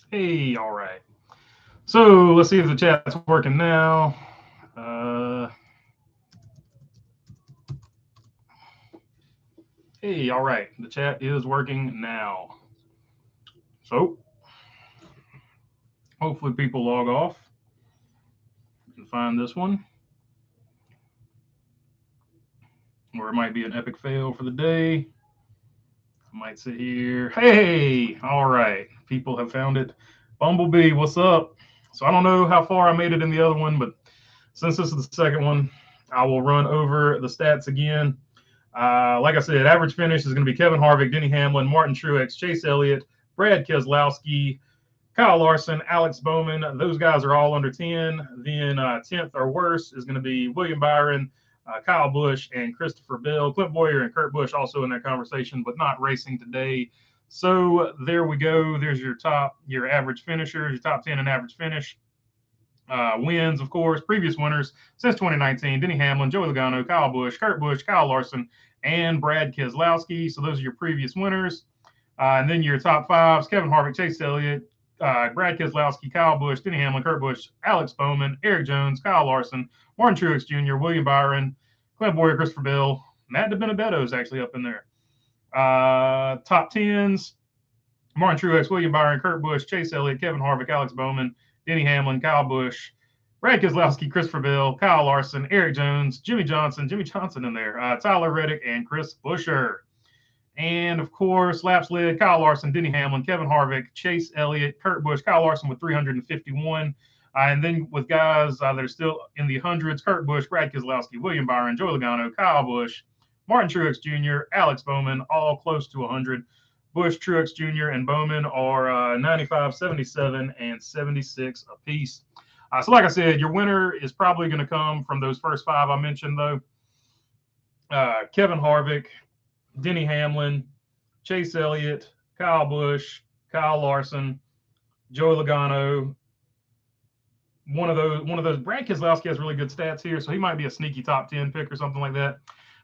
Hey, all right. So let's see if the chat's working now. Hey, all right. The chat is working now. So hopefully people log off and find this one, or it might be an epic fail for the day. I might sit here. Hey, all right. People have found it. Bumblebee, what's up? So I don't know how far I made it in the other one, but since this is the second one, I will run over the stats again. Like I said, average finish is going to be Kevin Harvick, Denny Hamlin, Martin Truex, Chase Elliott, Brad Keselowski, Kyle Larson, Alex Bowman. Those guys are all under 10. Then 10th or worse is going to be William Byron, Kyle Busch, and Christopher Bell. Clint Boyer and Kurt Busch also in that conversation, but not racing today. So there we go. There's your average finishers, your top 10 in average finish. Wins, of course, previous winners since 2019: Denny Hamlin, Joey Logano, Kyle Busch, Kurt Busch, Kyle Larson, and Brad Keselowski. So those are your previous winners. And then your top fives: Kevin Harvick, Chase Elliott, Brad Keselowski, Kyle Busch, Denny Hamlin, Kurt Busch, Alex Bowman, Eric Jones, Kyle Larson, Martin Truex Jr., William Byron, Clint Boyer, Christopher Bell, Matt DiBenedetto is actually up in there. Top tens: Martin Truex, William Byron, Kurt Busch, Chase Elliott, Kevin Harvick, Alex Bowman, Denny Hamlin, Kyle Busch, Brad Keselowski, Christopher Bell, Kyle Larson, Eric Jones, Jimmy Johnson in there, Tyler Reddick, and Chris Buescher. And of course, laps led: Kyle Larson, Denny Hamlin, Kevin Harvick, Chase Elliott, Kurt Busch, Kyle Larson with 351. And then with guys that are still in the hundreds: Kurt Busch, Brad Keselowski, William Byron, Joey Logano, Kyle Busch, Martin Truex Jr., Alex Bowman, all close to 100. Busch, Truex Jr., and Bowman are 95, 77, and 76 apiece. So, like I said, your winner is probably going to come from those first five I mentioned, though. Kevin Harvick, Denny Hamlin, Chase Elliott, Kyle Busch, Kyle Larson, Joey Logano. One of those. Brad Keselowski has really good stats here, so he might be a sneaky top 10 pick or something like that.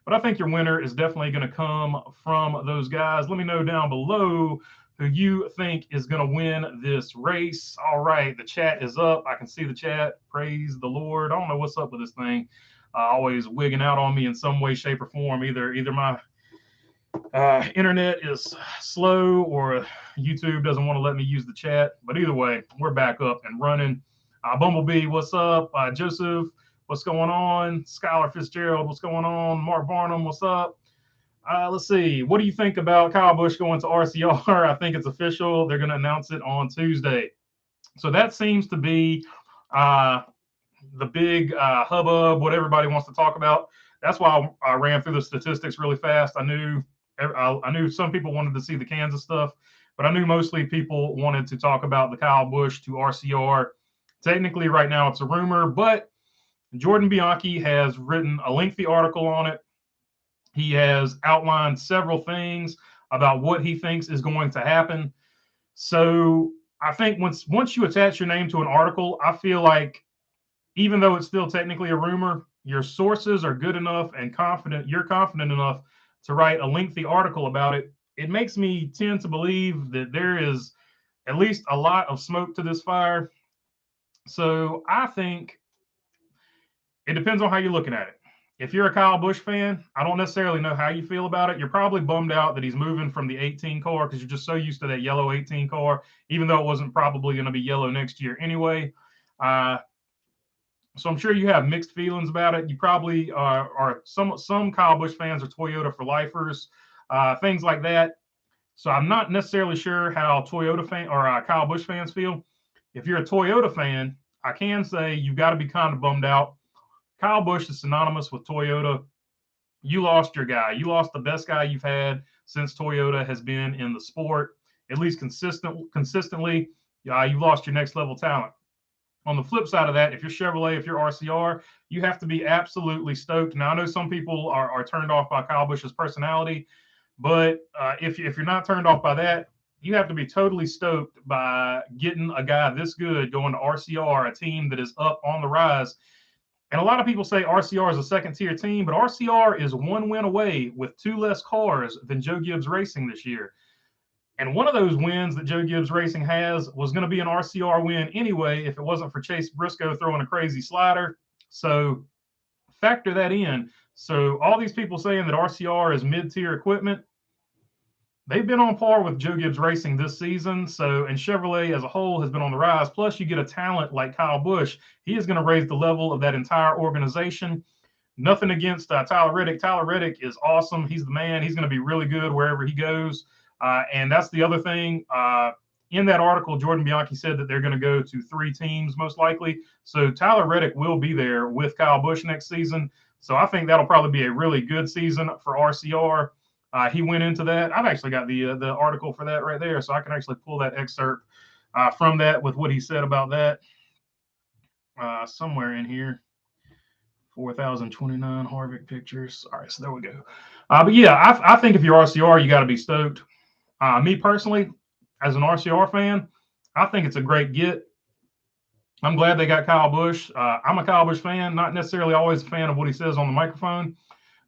But I think your winner is definitely going to come from those guys. Let me know down below who you think is going to win this race. All right, the chat is up. I can see the chat. Praise the Lord. I don't know what's up with this thing. Always wigging out on me in some way, shape, or form. Either my internet is slow or YouTube doesn't want to let me use the chat. But either way, we're back up and running. Bumblebee, what's up? Joseph, what's going on? Skylar Fitzgerald, what's going on? Mark Barnum, what's up? Let's see. What do you think about Kyle Busch going to RCR? I think it's official. They're going to announce it on Tuesday. So that seems to be the big hubbub, what everybody wants to talk about. That's why I ran through the statistics really fast. I knew some people wanted to see the Kansas stuff, but I knew mostly people wanted to talk about the Kyle Busch to RCR. Technically, right now it's a rumor, but Jordan Bianchi has written a lengthy article on it. He has outlined several things about what he thinks is going to happen. So I think once you attach your name to an article, I feel like even though it's still technically a rumor, your sources are good enough and you're confident enough to write a lengthy article about it. It makes me tend to believe that there is at least a lot of smoke to this fire. So I think it depends on how you're looking at it. If you're a Kyle Busch fan, I don't necessarily know how you feel about it. You're probably bummed out that he's moving from the 18 car because you're just so used to that yellow 18 car, even though it wasn't probably going to be yellow next year anyway. So I'm sure you have mixed feelings about it. You probably are some Kyle Busch fans are Toyota for lifers, things like that. So I'm not necessarily sure how Toyota fan or Kyle Busch fans feel. If you're a Toyota fan, I can say you've got to be kind of bummed out. Kyle Busch is synonymous with Toyota. You lost your guy. You lost the best guy you've had since Toyota has been in the sport, at least consistently. You lost your next level talent. On the flip side of that, if you're Chevrolet, if you're RCR, you have to be absolutely stoked. Now, I know some people are turned off by Kyle Busch's personality, but if you're not turned off by that, you have to be totally stoked by getting a guy this good going to RCR, a team that is up on the rise. And a lot of people say RCR is a second-tier team, but RCR is one win away with two less cars than Joe Gibbs Racing this year. And one of those wins that Joe Gibbs Racing has was going to be an RCR win anyway if it wasn't for Chase Briscoe throwing a crazy slider. So factor that in. So all these people saying that RCR is mid-tier equipment, they've been on par with Joe Gibbs Racing this season. So, and Chevrolet as a whole has been on the rise. Plus, you get a talent like Kyle Busch. He is going to raise the level of that entire organization. Nothing against Tyler Reddick. Tyler Reddick is awesome. He's the man. He's going to be really good wherever he goes. And that's the other thing. In that article, Jordan Bianchi said that they're going to go to 3 teams most likely. So Tyler Reddick will be there with Kyle Busch next season. So I think that'll probably be a really good season for RCR. He went into that. I've actually got the article for that right there, so I can actually pull that excerpt from that with what he said about that somewhere in here. 4,029 Harvick pictures. All right, so there we go. But yeah, I think if you're RCR, you got to be stoked. Me personally, as an RCR fan, I think it's a great get. I'm glad they got Kyle Busch. I'm a Kyle Busch fan, not necessarily always a fan of what he says on the microphone,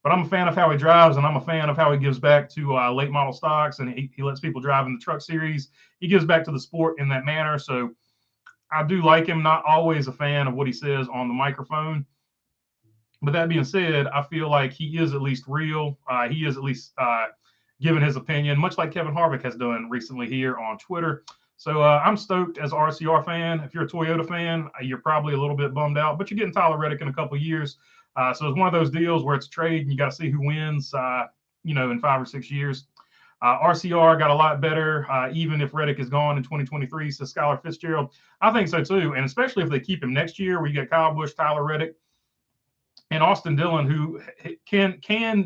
but I'm a fan of how he drives, and I'm a fan of how he gives back to late model stocks, and he lets people drive in the truck series. He gives back to the sport in that manner. So I do like him, not always a fan of what he says on the microphone. But that being said, I feel like he is at least real. He is at least giving his opinion, much like Kevin Harvick has done recently here on Twitter. So I'm stoked as an RCR fan. If you're a Toyota fan, you're probably a little bit bummed out, but you're getting Tyler Reddick in a couple of years. So it's one of those deals where it's a trade and you got to see who wins, in 5 or 6 years. RCR got a lot better, even if Reddick is gone in 2023, says Skylar Fitzgerald. I think so too, and especially if they keep him next year, where you got Kyle Busch, Tyler Reddick, and Austin Dillon, who can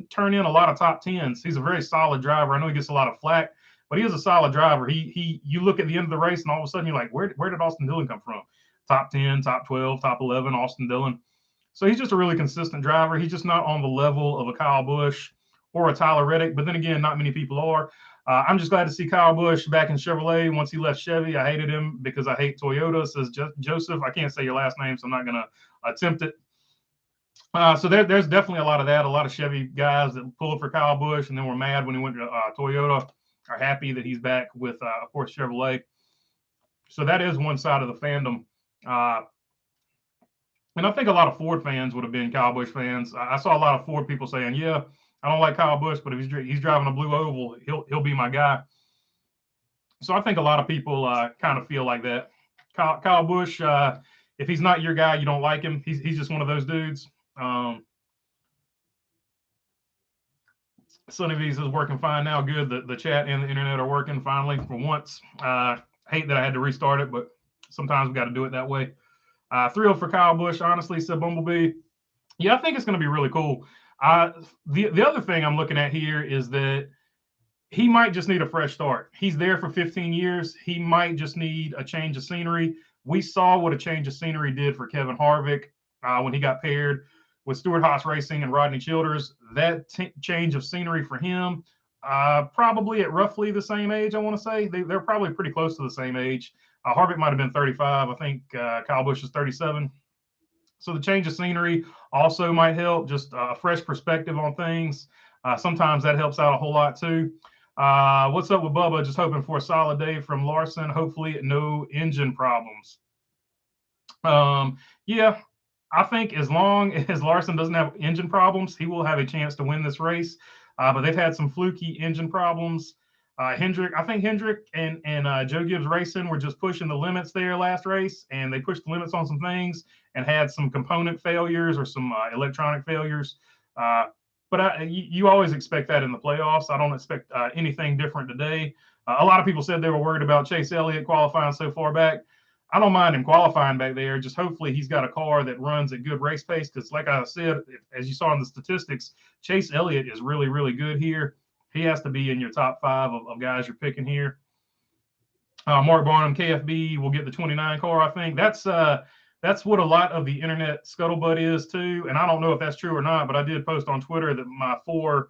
turn in a lot of top 10s. He's a very solid driver. I know he gets a lot of flack, but he is a solid driver. You look at the end of the race, and all of a sudden you're like, where did Austin Dillon come from? Top 10, top 12, top 11, Austin Dillon. So he's just a really consistent driver. He's just not on the level of a Kyle Busch or a Tyler Reddick. But then again, not many people are. I'm just glad to see Kyle Busch back in Chevrolet once he left Chevy. I hated him because I hate Toyota, says Joseph. I can't say your last name, so I'm not going to attempt it. So there's definitely a lot of that. A lot of Chevy guys that pulled for Kyle Busch and then were mad when he went to Toyota are happy that he's back with, of course, Chevrolet. So that is one side of the fandom. And I think a lot of Ford fans would have been Kyle Busch fans. I saw a lot of Ford people saying, yeah, I don't like Kyle Busch, but if he's driving a blue oval, he'll be my guy. So I think a lot of people kind of feel like that. Kyle Busch, if he's not your guy, you don't like him. He's just one of those dudes. Sonny V says working fine now. Good. The chat and the internet are working finally for once. Hate that I had to restart it, but sometimes we got to do it that way. Thrilled for Kyle Busch, honestly, said Bumblebee. Yeah, I think it's going to be really cool. The other thing I'm looking at here is that he might just need a fresh start. He's there for 15 years. He might just need a change of scenery. We saw what a change of scenery did for Kevin Harvick when he got paired with Stewart-Haas Racing and Rodney Childers. That change of scenery for him, probably at roughly the same age, I want to say. They're probably pretty close to the same age. Harvick might have been 35. I think Kyle Busch is 37. So the change of scenery also might help, just a fresh perspective on things. Sometimes that helps out a whole lot too. What's up with Bubba? Just hoping for a solid day from Larson. Hopefully no engine problems. Yeah, I think as long as Larson doesn't have engine problems, he will have a chance to win this race. But they've had some fluky engine problems. I think Hendrick and Joe Gibbs Racing were just pushing the limits there last race, and they pushed the limits on some things and had some component failures or some electronic failures. But you always expect that in the playoffs. I don't expect anything different today. A lot of people said they were worried about Chase Elliott qualifying so far back. I don't mind him qualifying back there. Just hopefully he's got a car that runs at good race pace. Because like I said, as you saw in the statistics, Chase Elliott is really, really good here. He has to be in your top 5 of guys you're picking here. Mark Barnum, KFB will get the 29 car. I think that's what a lot of the internet scuttlebutt is too. And I don't know if that's true or not, but I did post on Twitter that my 4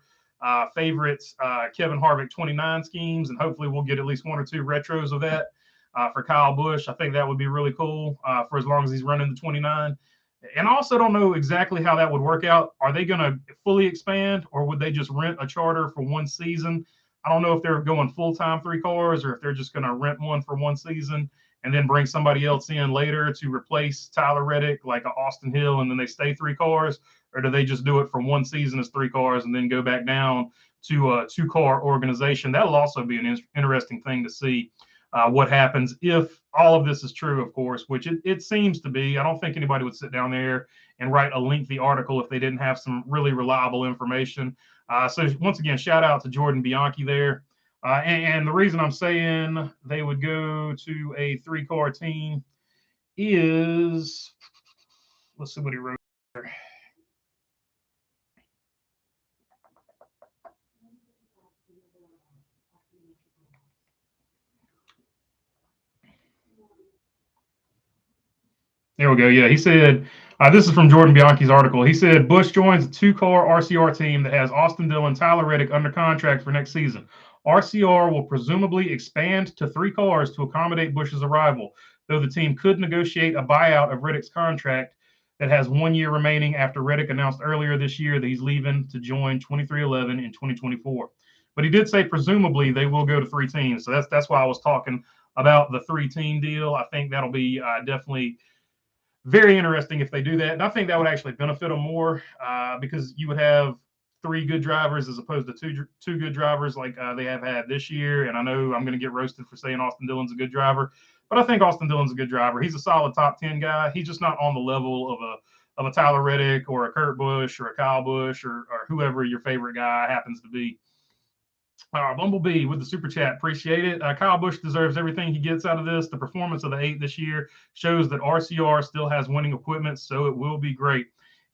favorites, Kevin Harvick 29 schemes, and hopefully we'll get at least 1 or 2 retros of that. For Kyle Busch, I think that would be really cool for as long as he's running the 29. And I also don't know exactly how that would work out. Are they going to fully expand, or would they just rent a charter for 1 season? I don't know if they're going full-time 3 cars or if they're just going to rent one for one season and then bring somebody else in later to replace Tyler Reddick, like a Austin Hill, and then they stay 3 cars, or do they just do it for one season as 3 cars and then go back down to a 2-car organization? That'll also be an interesting thing to see what happens if all of this is true, of course, which it seems to be. I don't think anybody would sit down there and write a lengthy article if they didn't have some really reliable information. So once again, shout out to Jordan Bianchi there. And the reason I'm saying they would go to a 3-car team is, let's see what he wrote there. There we go. Yeah, he said, this is from Jordan Bianchi's article. He said, Busch joins a 2-car RCR team that has Austin Dillon, Tyler Reddick under contract for next season. RCR will presumably expand to 3 cars to accommodate Busch's arrival, though the team could negotiate a buyout of Reddick's contract that has 1 year remaining after Reddick announced earlier this year that he's leaving to join 2311 in 2024. But he did say presumably they will go to 3 teams. So that's why I was talking about the 3-team deal. I think that'll be definitely very interesting if they do that. And I think that would actually benefit them more because you would have 3 good drivers as opposed to two good drivers like they have had this year. And I know I'm going to get roasted for saying Austin Dillon's a good driver, but I think Austin Dillon's a good driver. He's a solid top 10 guy. He's just not on the level of a Tyler Reddick or a Kurt Busch or a Kyle Busch or whoever your favorite guy happens to be. Bumblebee with the super chat. Appreciate it. Kyle Busch deserves everything he gets out of this. The performance of the 8 this year shows that RCR still has winning equipment, so it will be great.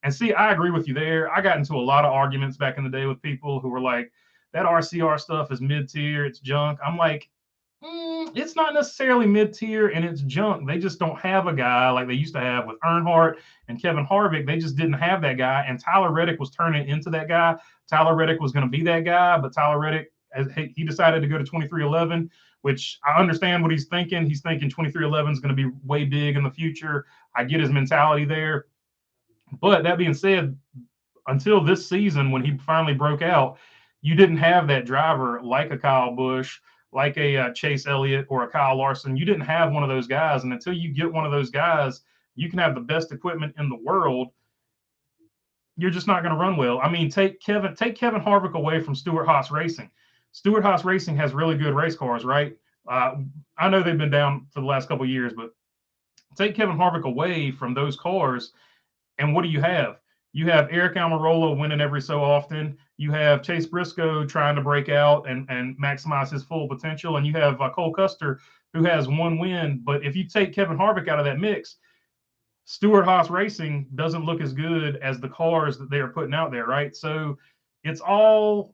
And see, I agree with you there. I got into a lot of arguments back in the day with people who were like, that RCR stuff is mid-tier, it's junk. I'm like, it's not necessarily mid-tier and it's junk. They just don't have a guy like they used to have with Earnhardt and Kevin Harvick. They just didn't have that guy. And Tyler Reddick was turning into that guy. Tyler Reddick was going to be that guy, but Tyler Reddick, he decided to go to 2311, which I understand what he's thinking. He's thinking 2311 is going to be way big in the future. I get his mentality there. But that being said, until this season, when he finally broke out, you didn't have that driver like a Kyle Busch, like a Chase Elliott or a Kyle Larson. You didn't have one of those guys. And until you get one of those guys, you can have the best equipment in the world. You're just not going to run well. I mean, take Kevin Harvick away from Stewart-Haas Racing. Stewart-Haas Racing has really good race cars, right? I know they've been down for the last couple of years, but take Kevin Harvick away from those cars, and what do you have? You have Eric Almirola winning every so often. You have Chase Briscoe trying to break out and maximize his full potential, and you have Cole Custer who has 1 win. But if you take Kevin Harvick out of that mix, Stewart-Haas Racing doesn't look as good as the cars that they are putting out there, right? So it's all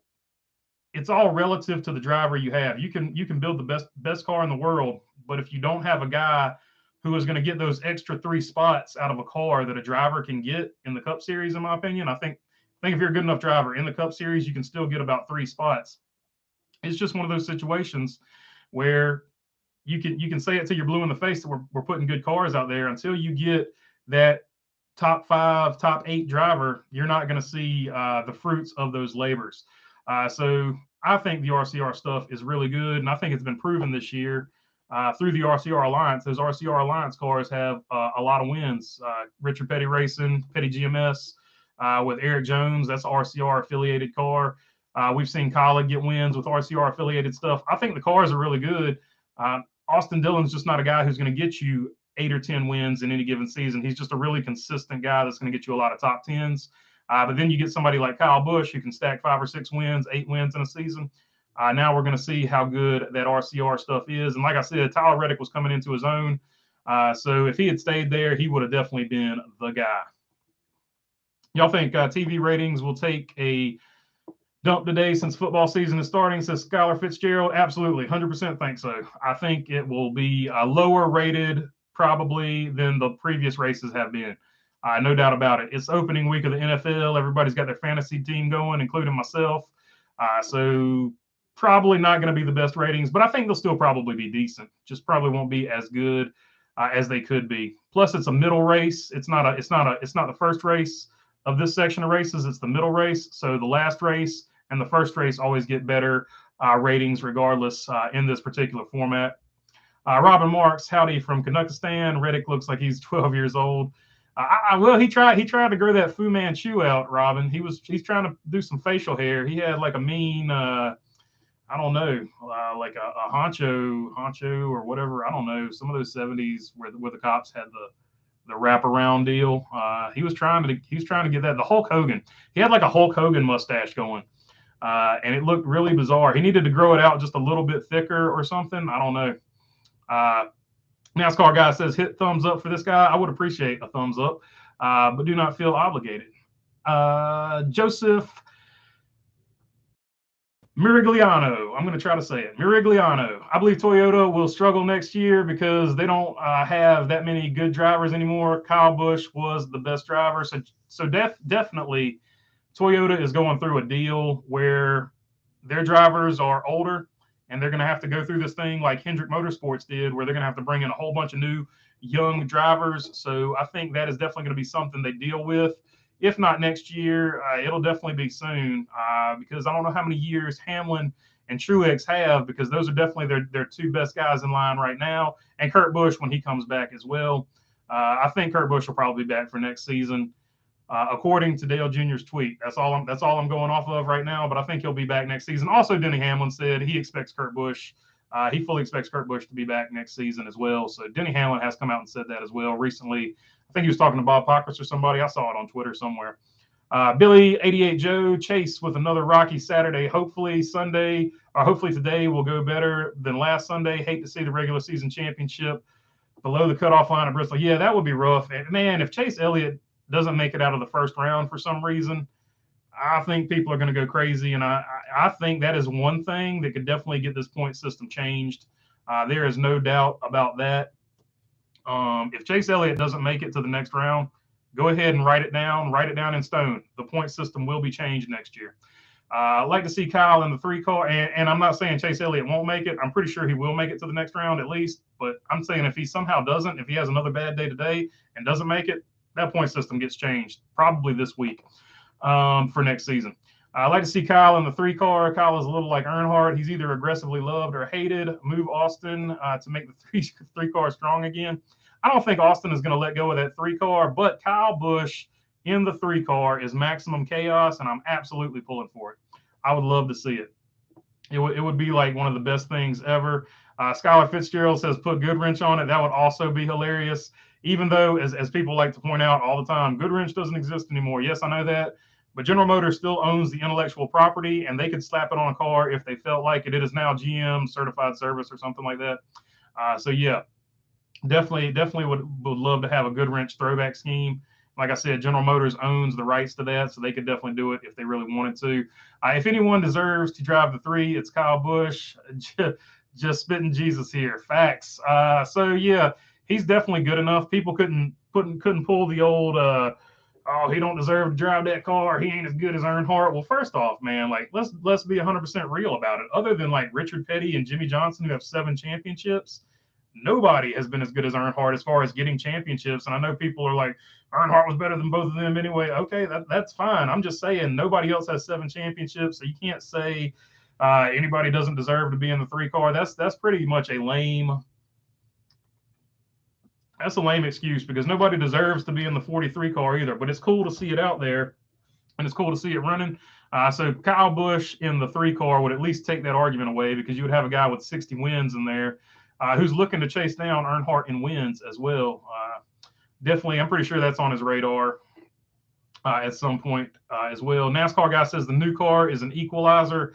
relative to the driver you have. You can build the best car in the world, but if you don't have a guy who is going to get those extra 3 spots out of a car that a driver can get in the Cup Series, in my opinion, I think if you're a good enough driver in the Cup Series, you can still get about 3 spots. It's just one of those situations where you can say it till you're blue in the face that we're putting good cars out there. Until you get that top 5, top 8 driver, you're not going to see the fruits of those labors. So I think the RCR stuff is really good, and I think it's been proven this year through the RCR Alliance. Those RCR Alliance cars have a lot of wins. Richard Petty Racing, Petty GMS with Eric Jones, that's an RCR affiliated car. We've seen Kyle get wins with RCR affiliated stuff. I think the cars are really good. Austin Dillon's just not a guy who's going to get you 8 or 10 wins in any given season. He's just a really consistent guy that's going to get you a lot of top 10s. But then you get somebody like Kyle Busch who can stack 5 or 6 wins, 8 wins in a season. Now we're going to see how good that RCR stuff is. And like I said, Tyler Reddick was coming into his own. So if he had stayed there, he would have definitely been the guy. Y'all think TV ratings will take a dump today since football season is starting, says Skylar Fitzgerald? Absolutely, 100% think so. I think it will be lower rated probably than the previous races have been. No doubt about it. It's opening week of the NFL. Everybody's got their fantasy team going, including myself. So probably not going to be the best ratings, but I think they'll still probably be decent. Just probably won't be as good as they could be. Plus, it's a middle race. It's not the first race of this section of races. It's the middle race. So the last race and the first race always get better ratings regardless in this particular format. Robin Marks, howdy from Kazakhstan. Reddick looks like he's 12 years old. Well, he tried to grow that Fu Manchu out, Robin. He's trying to do some facial hair. He had like a mean, I don't know, like a honcho or whatever. I don't know. Some of those 70s where the cops had the wraparound deal. He was trying to get that. The Hulk Hogan. He had like a Hulk Hogan mustache going, and it looked really bizarre. He needed to grow it out just a little bit thicker or something. I don't know. NASCAR guy says, hit thumbs up for this guy. I would appreciate a thumbs up, but do not feel obligated. Joseph Mirigliano. I'm going to try to say it. Mirigliano. I believe Toyota will struggle next year because they don't have that many good drivers anymore. Kyle Busch was the best driver. So definitely Toyota is going through a deal where their drivers are older, and they're going to have to go through this thing like Hendrick Motorsports did, where they're going to have to bring in a whole bunch of new young drivers. So I think that is definitely going to be something they deal with. If not next year, it'll definitely be soon, because I don't know how many years Hamlin and Truex have, because those are definitely their two best guys in line right now. And Kurt Busch when he comes back as well. I think Kurt Busch will probably be back for next season. According to Dale Jr.'s tweet. That's all I'm going off of right now, but I think he'll be back next season. Also, Denny Hamlin said he expects Kurt Busch. He fully expects Kurt Busch to be back next season as well. So Denny Hamlin has come out and said that as well recently. I think he was talking to Bob Pockrass or somebody. I saw it on Twitter somewhere. Billy 88 Joe Chase with another rocky Saturday. Hopefully today will go better than last Sunday. Hate to see the regular season championship below the cutoff line of Bristol. Yeah, that would be rough. And man, if Chase Elliott doesn't make it out of the first round for some reason, I think people are going to go crazy. And I think that is one thing that could definitely get this point system changed. There is no doubt about that. If Chase Elliott doesn't make it to the next round, go ahead and write it down in stone. The point system will be changed next year. I'd like to see Kyle in the 3 car, and I'm not saying Chase Elliott won't make it. I'm pretty sure he will make it to the next round at least, but I'm saying if he somehow doesn't, if he has another bad day today and doesn't make it, that point system gets changed probably this week for next season. I'd like to see Kyle in the 3 car. Kyle is a little like Earnhardt. He's either aggressively loved or hated. Move Austin to make the 3 car strong again. I don't think Austin is going to let go of that 3 car, but Kyle Busch in the 3 car is maximum chaos, and I'm absolutely pulling for it. I would love to see it. It would be like one of the best things ever. Skylar Fitzgerald says put Goodwrench on it. That would also be hilarious. Even though, as people like to point out all the time, Goodwrench doesn't exist anymore. Yes, I know that. But General Motors still owns the intellectual property, and they could slap it on a car if they felt like it. It is now GM certified service or something like that. So, yeah, definitely would love to have a Goodwrench throwback scheme. Like I said, General Motors owns the rights to that, so they could definitely do it if they really wanted to. If anyone deserves to drive the 3, it's Kyle Busch. Just spitting Jesus here. Facts. So, yeah. He's definitely good enough. People couldn't pull the old, he don't deserve to drive that car. He ain't as good as Earnhardt. Well, first off, man, like let's be 100% real about it. Other than like Richard Petty and Jimmy Johnson, who have 7 championships, nobody has been as good as Earnhardt as far as getting championships. And I know people are like, Earnhardt was better than both of them anyway. Okay, that's fine. I'm just saying nobody else has 7 championships, so you can't say anybody doesn't deserve to be in the 3 car. That's pretty much a lame. That's a lame excuse because nobody deserves to be in the 43 car either, but it's cool to see it out there and it's cool to see it running. So Kyle Busch in the 3 car would at least take that argument away because you would have a guy with 60 wins in there who's looking to chase down Earnhardt in wins as well. Definitely, I'm pretty sure that's on his radar at some point as well. NASCAR guy says the new car is an equalizer.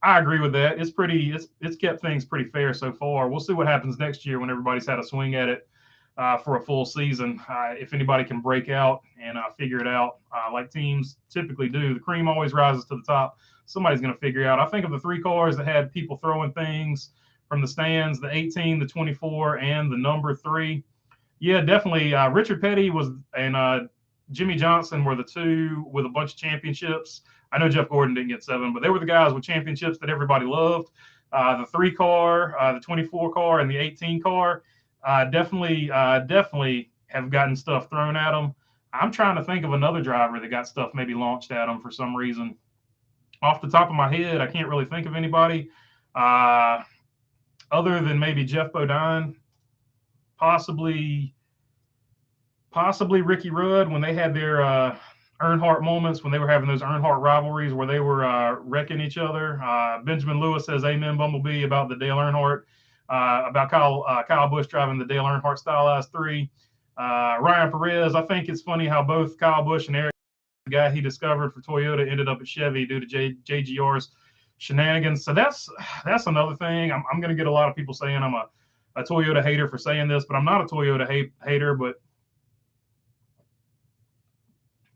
I agree with that. It's kept things pretty fair so far. We'll see what happens next year when everybody's had a swing at it. For a full season, if anybody can break out and figure it out like teams typically do. The cream always rises to the top. Somebody's going to figure it out. I think of the 3 cars that had people throwing things from the stands, the 18, the 24, and the number 3. Yeah, definitely. Richard Petty and Jimmy Johnson were the 2 with a bunch of championships. I know Jeff Gordon didn't get 7, but they were the guys with championships that everybody loved. The 3 car, the 24 car, and the 18 car. Definitely have gotten stuff thrown at them. I'm trying to think of another driver that got stuff maybe launched at them for some reason. Off the top of my head, I can't really think of anybody. Other than maybe Jeff Bodine, possibly Ricky Rudd when they had their Earnhardt moments, when they were having those Earnhardt rivalries where they were wrecking each other. Benjamin Lewis says, "Amen, Bumblebee," about the Dale Earnhardt, about Kyle Busch driving the Dale Earnhardt Stylized 3. Ryan Perez, I think it's funny how both Kyle Busch and Eric, the guy he discovered for Toyota, ended up at Chevy due to JGR's shenanigans. So that's another thing. I'm going to get a lot of people saying I'm a Toyota hater for saying this, but I'm not a Toyota hater. But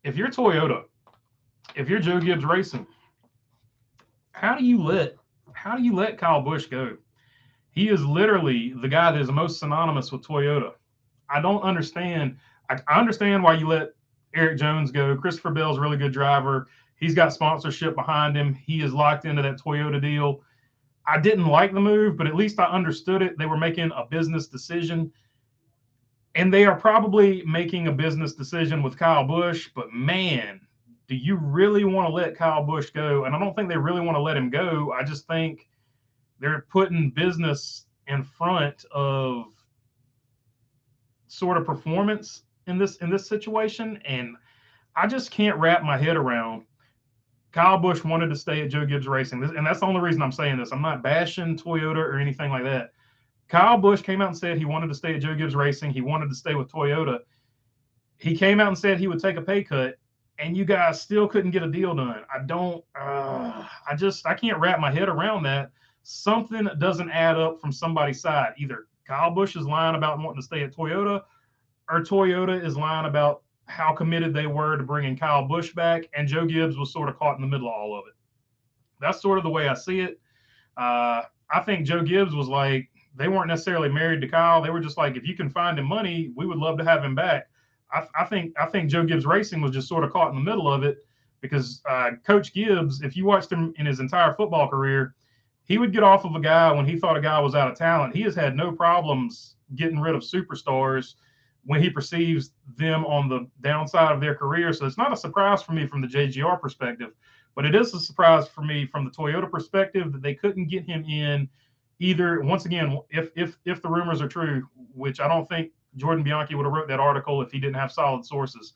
if you're Toyota, if you're Joe Gibbs Racing, how do you let Kyle Busch go? He is literally the guy that is most synonymous with Toyota. I don't understand. I understand why you let Eric Jones go. Christopher Bell's a really good driver. He's got sponsorship behind him. He is locked into that Toyota deal. I didn't like the move, but at least I understood it. They were making a business decision. And they are probably making a business decision with Kyle Busch, but man, do you really want to let Kyle Busch go? And I don't think they really want to let him go. I just think they're putting business in front of sort of performance in this situation. And I just can't wrap my head around. Kyle Busch wanted to stay at Joe Gibbs Racing. And that's the only reason I'm saying this. I'm not bashing Toyota or anything like that. Kyle Busch came out and said he wanted to stay at Joe Gibbs Racing. He wanted to stay with Toyota. He came out and said he would take a pay cut, and you guys still couldn't get a deal done. I can't wrap my head around that. Something doesn't add up from somebody's side. Either Kyle Busch is lying about wanting to stay at Toyota, or Toyota is lying about how committed they were to bringing Kyle Busch back, and Joe Gibbs was sort of caught in the middle of all of it. That's sort of the way I see it. I think Joe Gibbs was like, they weren't necessarily married to Kyle. They were just like, if you can find him money, we would love to have him back. I think Joe Gibbs Racing was just sort of caught in the middle of it because Coach Gibbs, if you watched him in his entire football career, he would get off of a guy when he thought a guy was out of talent. He has had no problems getting rid of superstars when he perceives them on the downside of their career. So it's not a surprise for me from the JGR perspective, but it is a surprise for me from the Toyota perspective that they couldn't get him in either. Once again, if the rumors are true, which I don't think Jordan Bianchi would have wrote that article if he didn't have solid sources.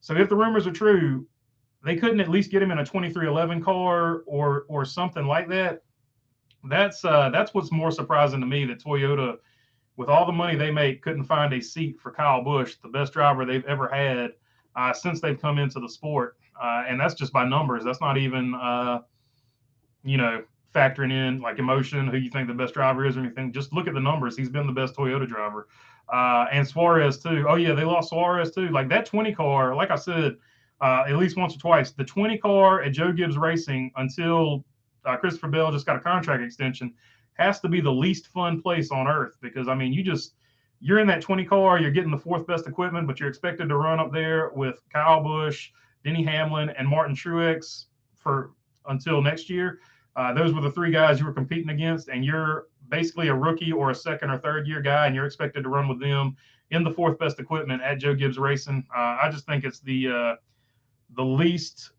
So if the rumors are true, they couldn't at least get him in a 2311 car or something like that. That's what's more surprising to me, that Toyota, with all the money they make, couldn't find a seat for Kyle Busch, the best driver they've ever had since they've come into the sport. And that's just by numbers. That's not even, factoring in like emotion, who you think the best driver is or anything. Just look at the numbers. He's been the best Toyota driver. And Suarez too. Oh yeah, they lost Suarez too. Like that 20 car, like I said, at least once or twice, the 20 car at Joe Gibbs Racing until Christopher Bell just got a contract extension has to be the least fun place on earth, because I mean, you're in that 20 car, you're getting the fourth best equipment, but you're expected to run up there with Kyle Busch, Denny Hamlin, and Martin Truex for until next year. Those were the three guys you were competing against, and you're basically a rookie or a second or third year guy, and you're expected to run with them in the fourth best equipment at Joe Gibbs Racing. I just think it's the least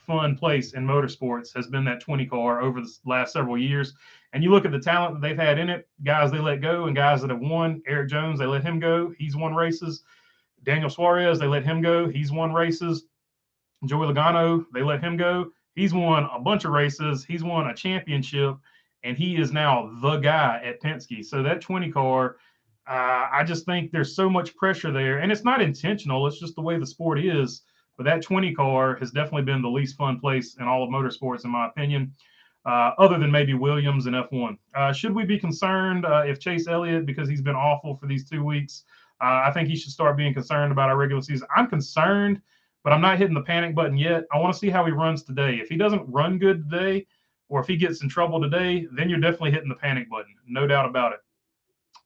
fun place in motorsports has been that 20 car over the last several years. And you look at the talent that they've had in it, guys they let go and guys that have won. Eric Jones, they let him go. He's won races. Daniel Suarez, they let him go. He's won races. Joey Logano, they let him go. He's won a bunch of races. He's won a championship, and he is now the guy at Penske. So that 20 car, I just think there's so much pressure there. And it's not intentional. It's just the way the sport is. But that 20 car has definitely been the least fun place in all of motorsports, in my opinion, other than maybe Williams and F1. Should we be concerned if Chase Elliott, because he's been awful for these 2 weeks, I think he should start being concerned about our regular season. I'm concerned, but I'm not hitting the panic button yet. I want to see how he runs today. If he doesn't run good today, or if he gets in trouble today, then you're definitely hitting the panic button. No doubt about it.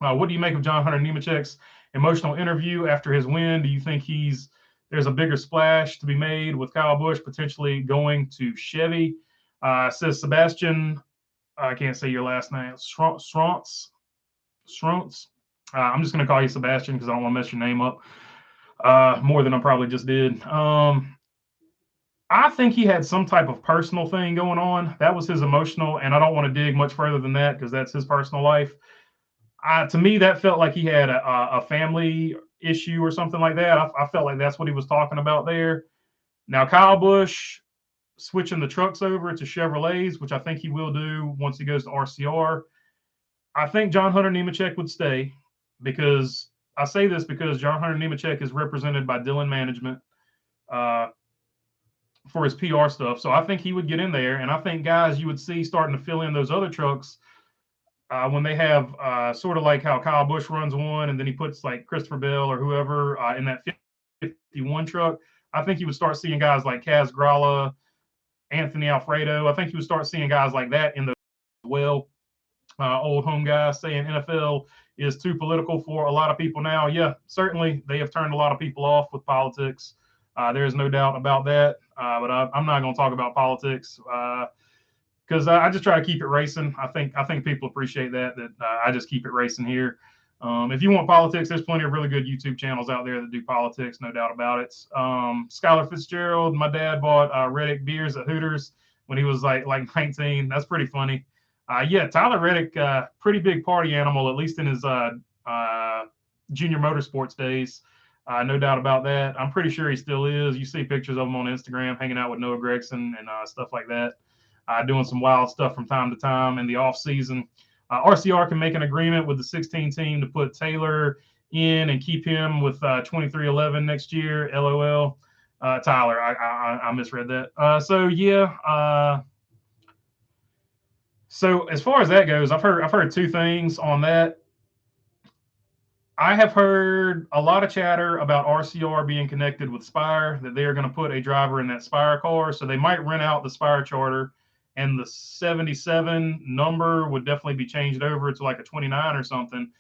What do you make of John Hunter Nemechek's emotional interview after his win? Do you think there's a bigger splash to be made with Kyle Busch potentially going to Chevy? Says Sebastian, I can't say your last name, Strontz. I'm just going to call you Sebastian because I don't want to mess your name up more than I probably just did. I think he had some type of personal thing going on. That was his emotional, and I don't want to dig much further than that because that's his personal life. To me, that felt like he had a family issue or something like that. I felt like that's what he was talking about there. Now, Kyle Busch switching the trucks over to Chevrolets, which I think he will do once he goes to RCR. I think John Hunter Nemechek would stay because I say this because John Hunter Nemechek is represented by Dillon Management uh, for his PR stuff. So I think he would get in there, and I think guys you would see starting to fill in those other trucks when they have sort of like how Kyle Busch runs one, and then he puts like Christopher Bell or whoever in that 51 truck. I think you would start seeing guys like Kaz Grala, Anthony Alfredo. I think you would start seeing guys like that in the well. Old home guys saying NFL is too political for a lot of people now. Yeah, certainly they have turned a lot of people off with politics. There is no doubt about that. But I'm not going to talk about politics because I just try to keep it racing. I think people appreciate that I just keep it racing here. If you want politics, there's plenty of really good YouTube channels out there that do politics, no doubt about it. Skylar Fitzgerald, my dad bought Reddick beers at Hooters when he was like 19. That's pretty funny. Yeah, Tyler Reddick, pretty big party animal, at least in his junior motorsports days. No doubt about that. I'm pretty sure he still is. You see pictures of him on Instagram hanging out with Noah Gragson and stuff like that, doing some wild stuff from time to time in the off season. RCR can make an agreement with the 16 team to put Taylor in and keep him with 2311 next year. LOL. Tyler, I misread that. So yeah. So as far as that goes, I've heard two things on that. I have heard a lot of chatter about RCR being connected with Spire, that they are going to put a driver in that Spire car. So they might rent out the Spire charter, and the 77 number would definitely be changed over to like a 29 or something.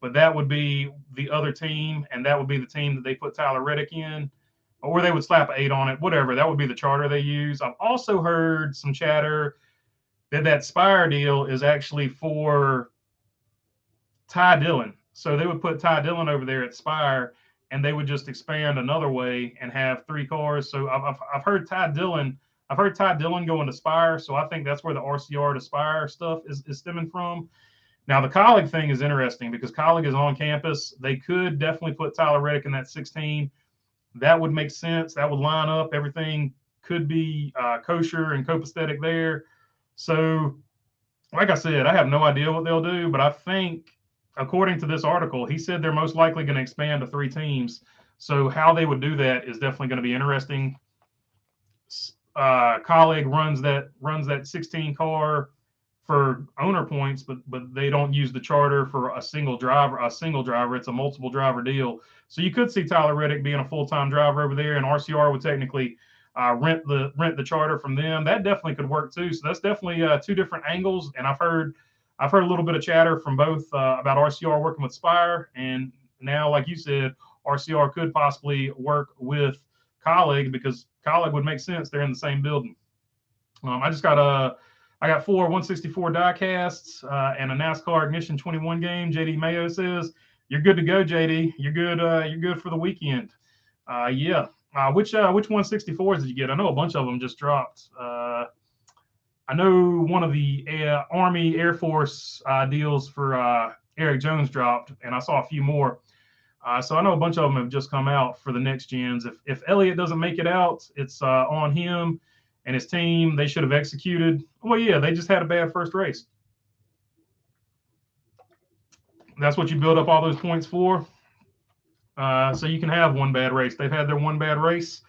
But that would be the other team, and that would be the team that they put Tyler Reddick in, or they would slap an 8 on it, whatever. That would be the charter they use. I've also heard some chatter that Spire deal is actually for Ty Dillon. So they would put Ty Dillon over there at Spire, and they would just expand another way and have 3 cars. So I've heard Ty Dillon. I've heard Ty Dillon going to Spire. So I think that's where the RCR to Spire stuff is stemming from. Now the Colleague thing is interesting because Colleague is on campus. They could definitely put Tyler Reddick in that 16. That would make sense. That would line up. Everything could be kosher and copacetic there. So, like I said, I have no idea what they'll do, but I think according to this article, he said they're most likely going to expand to 3 teams. So how they would do that is definitely going to be interesting. Colleague runs that 16 car for owner points, but they don't use the charter for a single driver. It's a multiple driver deal. So you could see Tyler Reddick being a full-time driver over there, and RCR would technically rent the charter from them. That definitely could work too. So that's definitely 2 different angles. And I've heard a little bit of chatter from both about RCR working with Spire, and now, like you said, RCR could possibly work with Colleague because Colleague would make sense. They're in the same building. I got 4 164 diecasts and a NASCAR Ignition 21 game. JD Mayo says you're good to go, JD. You're good. You're good for the weekend. Yeah. Which 164s did you get? I know a bunch of them just dropped. I know one of the Army Air Force deals for Eric Jones dropped, and I saw a few more. So I know a bunch of them have just come out for the next gens. If Elliott doesn't make it out, it's on him and his team. They should have executed. Well, yeah, they just had a bad first race. That's what you build up all those points for. So you can have one bad race. They've had their one bad race.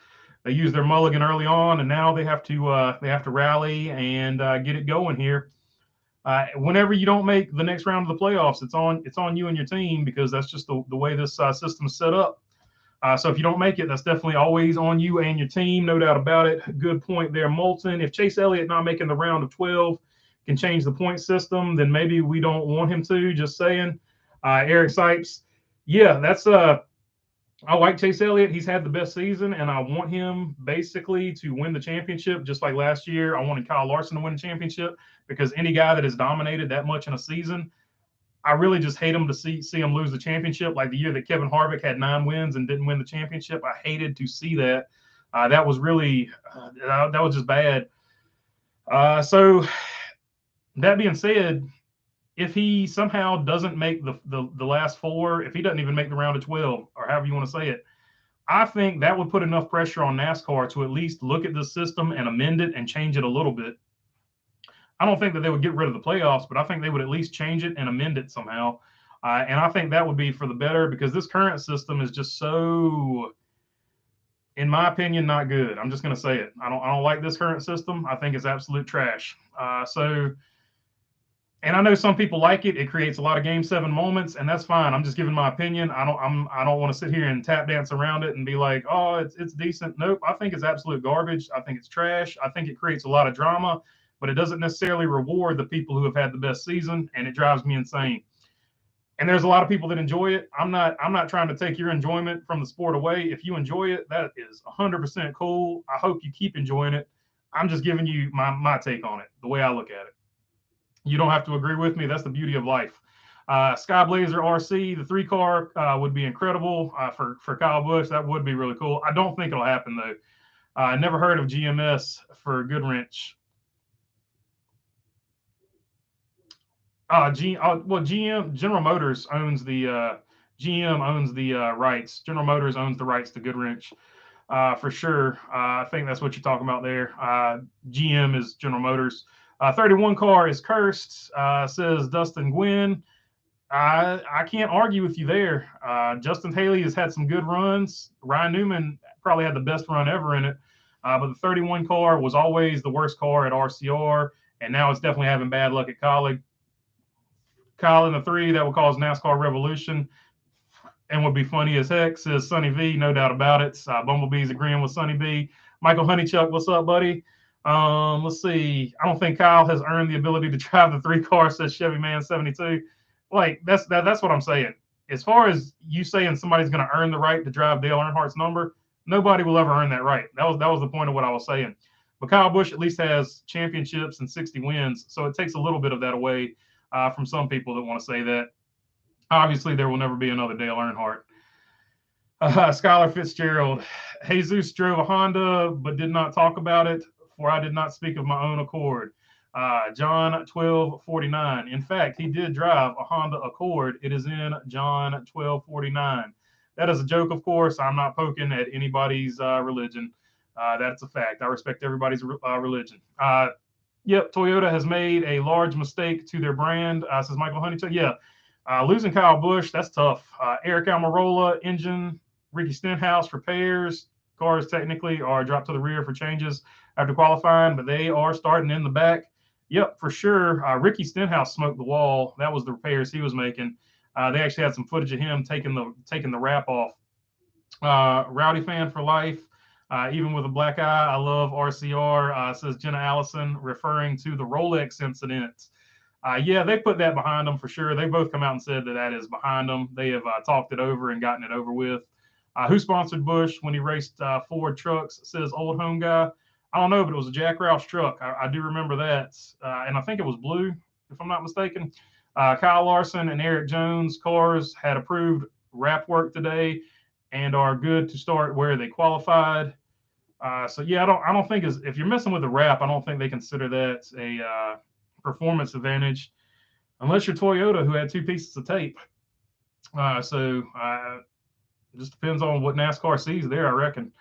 They used their mulligan early on, and now they have to rally and get it going here. Whenever you don't make the next round of the playoffs, it's on you and your team because that's just the way this system is set up. So if you don't make it, that's definitely always on you and your team, no doubt about it. Good point there, Moulton. If Chase Elliott not making the round of 12 can change the point system, then maybe we don't want him to. Just saying. Eric Sipes, yeah, that's I like Chase Elliott. He's had the best season, and I want him basically to win the championship, just like last year. I wanted Kyle Larson to win the championship because any guy that has dominated that much in a season, I really just hate him to see him lose the championship. Like the year that Kevin Harvick had 9 wins and didn't win the championship, I hated to see that. That was really that was just bad. So that being said, if he somehow doesn't make the last four, if he doesn't even make the round of 12, or however you want to say it, I think that would put enough pressure on NASCAR to at least look at the system and amend it and change it a little bit. I don't think that they would get rid of the playoffs, but I think they would at least change it and amend it somehow. And I think that would be for the better, because this current system is just so, in my opinion, not good. I'm just going to say it. I don't like this current system. I think it's absolute trash. And I know some people like it. It creates a lot of Game 7 moments, and that's fine. I'm just giving my opinion. I don't want to sit here and tap dance around it and be like, oh, it's decent. Nope. I think it's absolute garbage. I think it's trash. I think it creates a lot of drama, but it doesn't necessarily reward the people who have had the best season, and it drives me insane. And there's a lot of people that enjoy it. I'm not trying to take your enjoyment from the sport away. If you enjoy it, that is 100% cool. I hope you keep enjoying it. I'm just giving you my take on it, the way I look at it. You don't have to agree with me. That's the beauty of life. Sky Blazer RC, the 3-car would be incredible for Kyle Busch. That would be really cool. I don't think it'll happen, though. I never heard of GMS for Goodwrench. GM, General Motors owns the GM owns the rights. General Motors owns the rights to Goodwrench. For sure. I think that's what you're talking about there. GM is General Motors. 31 car is cursed, says Dustin Gwynn. I can't argue with you there. Justin Haley has had some good runs. Ryan Newman probably had the best run ever in it. But the 31 car was always the worst car at RCR, and now it's definitely having bad luck at Kaulig. Kyle in the 3, that would cause NASCAR revolution and would be funny as heck, says Sonny V, no doubt about it. Bumblebee's agreeing with Sonny B. Michael Honeychuck, what's up, buddy? Let's see. I don't think Kyle has earned the ability to drive the 3-car, says Chevy Man 72. Like, that's what I'm saying. As far as you saying somebody's going to earn the right to drive Dale Earnhardt's number, nobody will ever earn that right. That was the point of what I was saying. But Kyle Busch at least has championships and 60 wins, so it takes a little bit of that away from some people that want to say that. Obviously, there will never be another Dale Earnhardt. Skylar Fitzgerald. Jesus drove a Honda, but did not talk about it, for I did not speak of my own accord. John 1249. In fact, he did drive a Honda Accord. It is in John 1249. That is a joke, of course. I'm not poking at anybody's religion. That's a fact. I respect everybody's religion. Yep, Toyota has made a large mistake to their brand, says Michael Honeychuck. Yeah, losing Kyle Busch, that's tough. Eric Almirola, engine. Ricky Stenhouse, repairs. Cars technically are dropped to the rear for changes after qualifying, but they are starting in the back. Yep, for sure. Ricky Stenhouse smoked the wall. That was the repairs he was making. They actually had some footage of him taking the wrap off. Rowdy fan for life. Even with a black eye, I love RCR, says Jenna Allison, referring to the Rolex incident. Yeah, they put that behind them for sure. They both come out and said that is behind them. They have talked it over and gotten it over with. Who sponsored Busch when he raced Ford trucks, says Old Home Guy. I don't know, but it was a Jack Roush truck. I do remember that. And I think it was blue, if I'm not mistaken. Kyle Larson and Eric Jones cars had approved wrap work today and are good to start where they qualified. So yeah, I don't think if you're messing with the wrap, I don't think they consider that a performance advantage, unless you're Toyota, who had 2 pieces of tape. So it just depends on what NASCAR sees there, I reckon.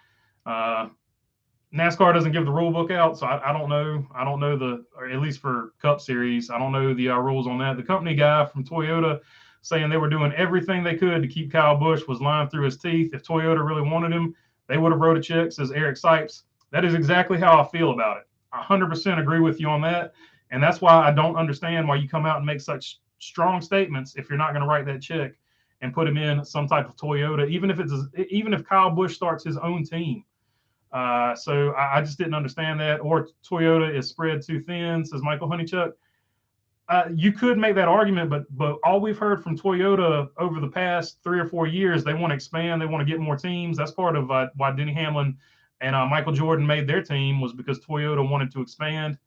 NASCAR doesn't give the rule book out, so I don't know. I don't know or at least for Cup Series, I don't know the rules on that. The company guy from Toyota saying they were doing everything they could to keep Kyle Busch was lying through his teeth. If Toyota really wanted him, they would have wrote a check, says Eric Sipes. That is exactly how I feel about it. 100% agree with you on that. And that's why I don't understand why you come out and make such strong statements if you're not going to write that check and put him in some type of Toyota, even if Kyle Busch starts his own team. So I just didn't understand that. Or Toyota is spread too thin, says Michael Honeychuck. You could make that argument, but all we've heard from Toyota over the past 3 or 4 years, they want to expand, they want to get more teams. That's part of why Denny Hamlin and Michael Jordan made their team, was because Toyota wanted to expand.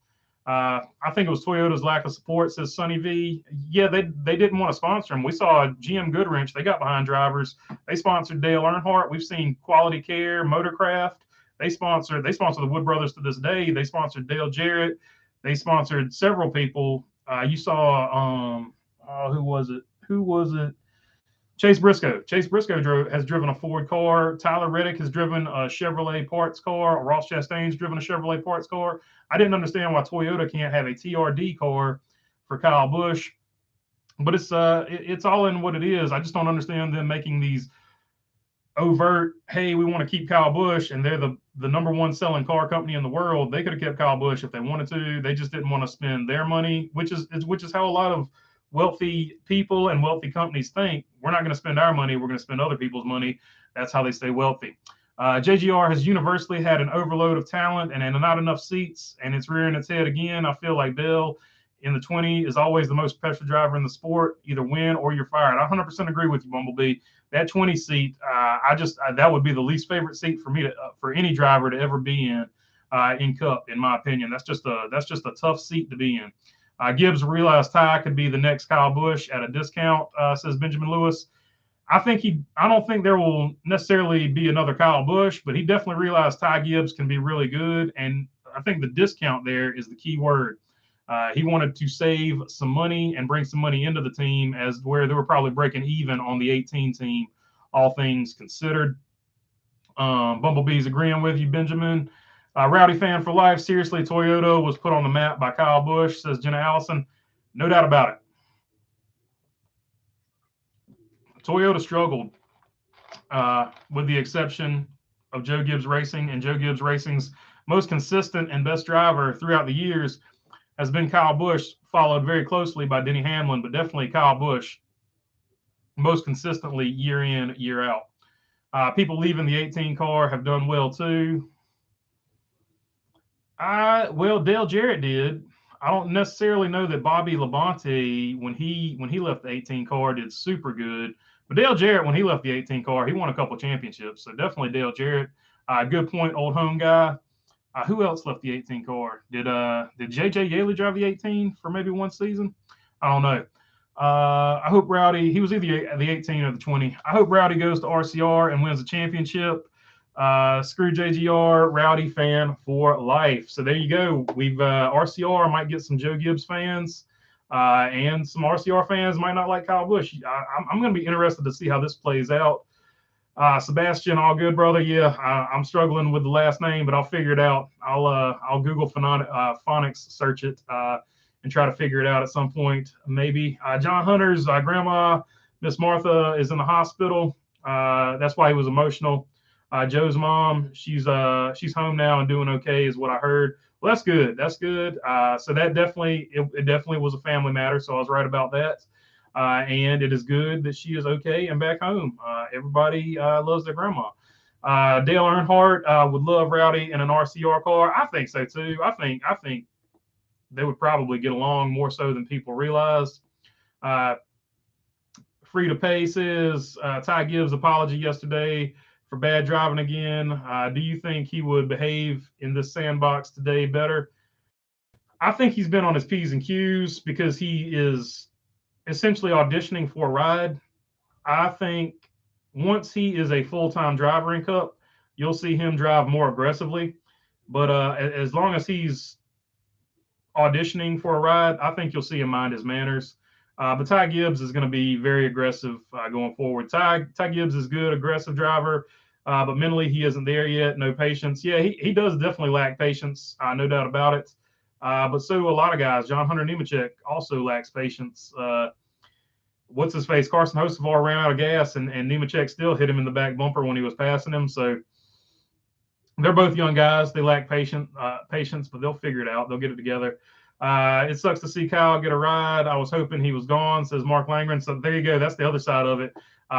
I think it was Toyota's lack of support, says Sonny V. Yeah, they didn't want to sponsor him. We saw GM Goodwrench. They got behind drivers. They sponsored Dale Earnhardt. We've seen Quality Care, Motorcraft. They sponsor the Wood Brothers to this day. They sponsored Dale Jarrett. They sponsored several people. You saw who was it? Who was it? Chase Briscoe. Chase Briscoe has driven a Ford car. Tyler Reddick has driven a Chevrolet parts car. Ross Chastain's driven a Chevrolet parts car. I didn't understand why Toyota can't have a TRD car for Kyle Busch, but it's all in what it is. I just don't understand them making these overt, hey, we want to keep Kyle Busch, and they're the number one selling car company in the world. They could have kept Kyle Busch if they wanted to. They just didn't want to spend their money, which is how a lot of wealthy people and wealthy companies think. We're not going to spend our money. We're going to spend other people's money. That's how they stay wealthy. JGR has universally had an overload of talent and not enough seats, and it's rearing its head again. I feel like Dale in the 20 is always the most pressure driver in the sport. Either win or you're fired. I 100% agree with you, Bumblebee. That 20 seat, that would be the least favorite seat for me for any driver to ever be in Cup, in my opinion. That's just a tough seat to be in. Gibbs realized Ty could be the next Kyle Busch at a discount, says Benjamin Lewis. I don't think there will necessarily be another Kyle Busch, but he definitely realized Ty Gibbs can be really good. And I think the discount there is the key word. He wanted to save some money and bring some money into the team, as where they were probably breaking even on the 18 team, all things considered. Bumblebee's agreeing with you, Benjamin. Rowdy fan for life. Seriously, Toyota was put on the map by Kyle Busch, says Jenna Allison. No doubt about it. Toyota struggled, with the exception of Joe Gibbs Racing, and Joe Gibbs Racing's most consistent and best driver throughout the years has been Kyle Busch, followed very closely by Denny Hamlin, but definitely Kyle Busch most consistently year in, year out. People leaving the 18 car have done well too. Well, Dale Jarrett did. I don't necessarily know that Bobby Labonte, when he left the 18 car, did super good. But Dale Jarrett, when he left the 18 car, he won a couple championships. So definitely Dale Jarrett. Good point, old home guy. Who else left the 18 car? Did JJ Yaley drive the 18 for maybe one season? I don't know. I hope Rowdy, he was either the 18 or the 20. I hope Rowdy goes to RCR and wins the championship. Screw JGR, Rowdy fan for life. So there you go. We've RCR might get some Joe Gibbs fans, and some RCR fans might not like Kyle Busch. I'm going to be interested to see how this plays out. Sebastian, all good, brother. Yeah, I'm struggling with the last name, but I'll figure it out. I'll Google phonics, search it, and try to figure it out at some point, maybe. John Hunter's grandma, Miss Martha, is in the hospital. That's why he was emotional. Joe's mom, she's home now and doing okay, is what I heard. Well, that's good. That's good. So that definitely was a family matter. So I was right about that. And it is good that she is okay and back home. Everybody loves their grandma. Dale Earnhardt would love Rowdy in an RCR car. I think so too. I think they would probably get along more so than people realize. Free to Pay says Ty Gibbs' apology yesterday for bad driving again. Do you think he would behave in this sandbox today better? I think he's been on his P's and Q's because he is essentially auditioning for a ride. I think once he is a full-time driver in Cup, you'll see him drive more aggressively. But as long as he's auditioning for a ride, I think you'll see him mind his manners. But Ty Gibbs is going to be very aggressive going forward. Ty Gibbs is good, aggressive driver, but mentally he isn't there yet. No patience. Yeah, he does definitely lack patience, no doubt about it. But so do a lot of guys. John Hunter Nemechek also lacks patience. What's his face? Carson Hocevar ran out of gas, and Nemechek still hit him in the back bumper when he was passing him. So they're both young guys. They lack patience, but they'll figure it out. They'll get it together. It sucks to see Kyle get a ride. I was hoping he was gone, says Mark Langren. So there you go. That's the other side of it.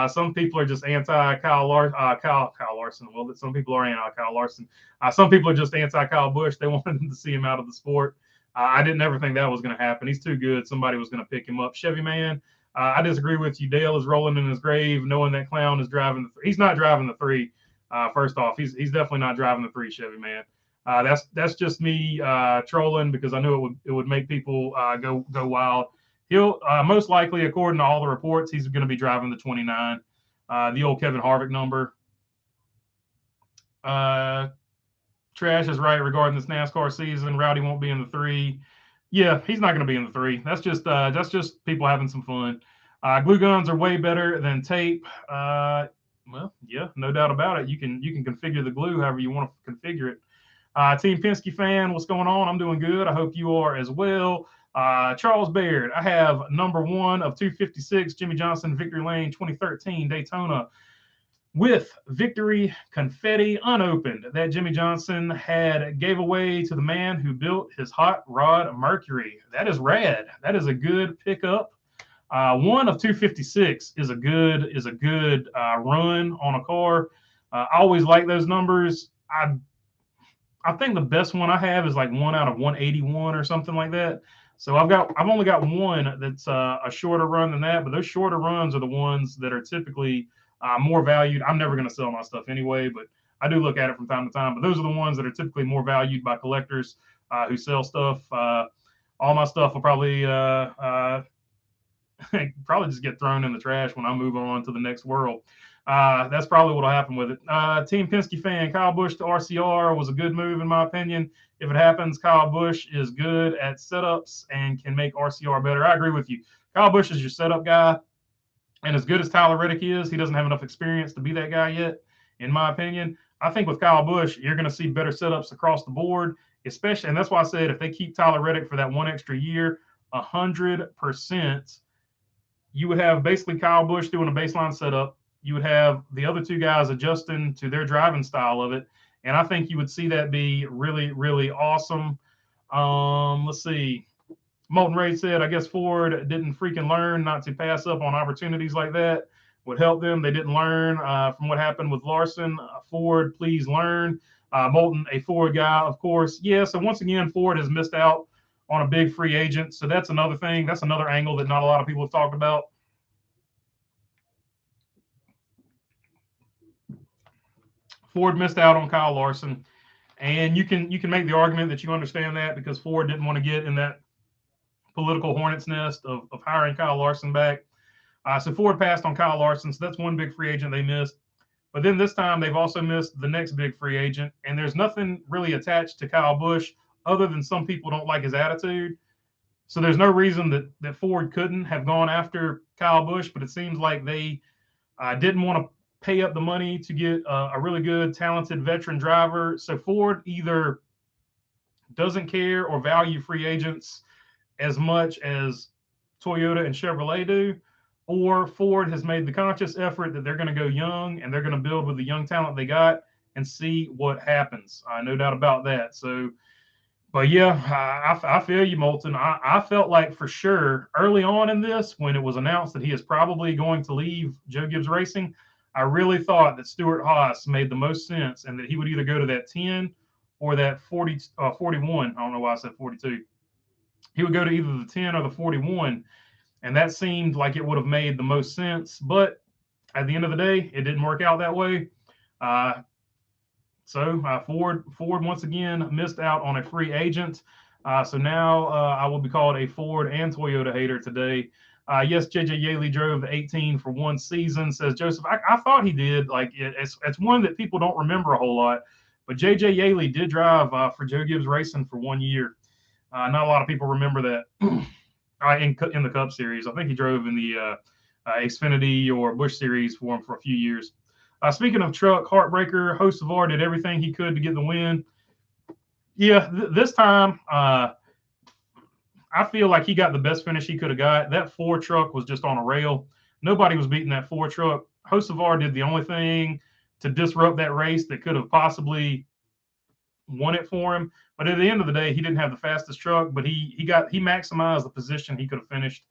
Some people are just anti-Kyle Larson. Well, some people are anti-Kyle Larson. Some people are just anti-Kyle Busch. They wanted to see him out of the sport. I didn't ever think that was going to happen. He's too good. Somebody was going to pick him up. Chevy man, I disagree with you. Dale is rolling in his grave knowing that clown is driving. He's not driving the 3. First off, he's definitely not driving the 3, Chevy man. That's just me trolling because I knew it would make people go wild. He'll most likely, according to all the reports, he's going to be driving the 29, the old Kevin Harvick number. Trash is right regarding this NASCAR season. Rowdy won't be in the 3. Yeah, he's not going to be in the 3. That's just people having some fun. Glue guns are way better than tape. Well, yeah, no doubt about it. You can configure the glue however you want to configure it. Team Penske fan, what's going on? I'm doing good. I hope you are as well. Charles Baird, I have number 1 of 256, Jimmy Johnson, Victory Lane 2013 Daytona with victory confetti unopened that Jimmy Johnson had gave away to the man who built his hot rod Mercury. That is rad. That is a good pickup. 1 of 256 is a good run on a car. I always like those numbers. I think the best one I have is like 1 out of 181 or something like that. So I've only got one that's a shorter run than that, but those shorter runs are the ones that are typically more valued. I'm never going to sell my stuff anyway, but I do look at it from time to time. But those are the ones that are typically more valued by collectors who sell stuff. All my stuff will probably probably just get thrown in the trash when I move on to the next world. That's probably what'll happen with it. Team Penske fan, Kyle Busch to RCR was a good move in my opinion. If it happens, Kyle Busch is good at setups and can make RCR better. I agree with you. Kyle Busch is your setup guy. And as good as Tyler Reddick is, he doesn't have enough experience to be that guy yet, in my opinion. I think with Kyle Busch, you're going to see better setups across the board, especially, and that's why I said if they keep Tyler Reddick for that 1 extra year, 100%, you would have basically Kyle Busch doing a baseline setup. You would have the other 2 guys adjusting to their driving style of it. And I think you would see that be really, really awesome. Let's see. Molten Raid said, I guess Ford didn't freaking learn not to pass up on opportunities like that. Would help them. They didn't learn from what happened with Larson. Ford, please learn. Molten, a Ford guy, of course. Yeah, so once again, Ford has missed out on a big free agent. So that's another thing. That's another angle that not a lot of people have talked about. Ford missed out on Kyle Larson. And you can make the argument that you understand that because Ford didn't want to get in that political hornet's nest of hiring Kyle Larson back. So Ford passed on Kyle Larson. So that's one big free agent they missed. But then this time they've also missed the next big free agent. And there's nothing really attached to Kyle Busch other than some people don't like his attitude. So there's no reason that Ford couldn't have gone after Kyle Busch, but it seems like they didn't want to pay up the money to get a really good, talented veteran driver. So Ford either doesn't care or value free agents as much as Toyota and Chevrolet do, or Ford has made the conscious effort that they're going to go young and they're going to build with the young talent they got and see what happens. No doubt about that. So, but yeah, I feel you, Moulton. I felt like for sure early on in this, when it was announced that he is probably going to leave Joe Gibbs Racing, I really thought that Stuart Haas made the most sense and that he would either go to that 10 or that 41. I don't know why I said 42. He would go to either the 10 or the 41. And that seemed like it would have made the most sense. But at the end of the day, it didn't work out that way. So Ford once again missed out on a free agent. So now I will be called a Ford and Toyota hater today. Yes, JJ Yaley drove the 18 for 1 season, says Joseph. I thought he did. Like it's one that people don't remember a whole lot. But JJ Yaley did drive for Joe Gibbs Racing for 1 year. Not a lot of people remember that in the Cup Series. I think he drove in the Xfinity or Busch Series for him for a few years. Speaking of truck, Heartbreaker, Hocevar did everything he could to get the win. Yeah, this time, I feel like he got the best finish he could have got. That 4 truck was just on a rail. Nobody was beating that 4 truck. Hocevar did the only thing to disrupt that race that could have possibly won it for him. But at the end of the day, he didn't have the fastest truck, but he maximized the position he could have finished.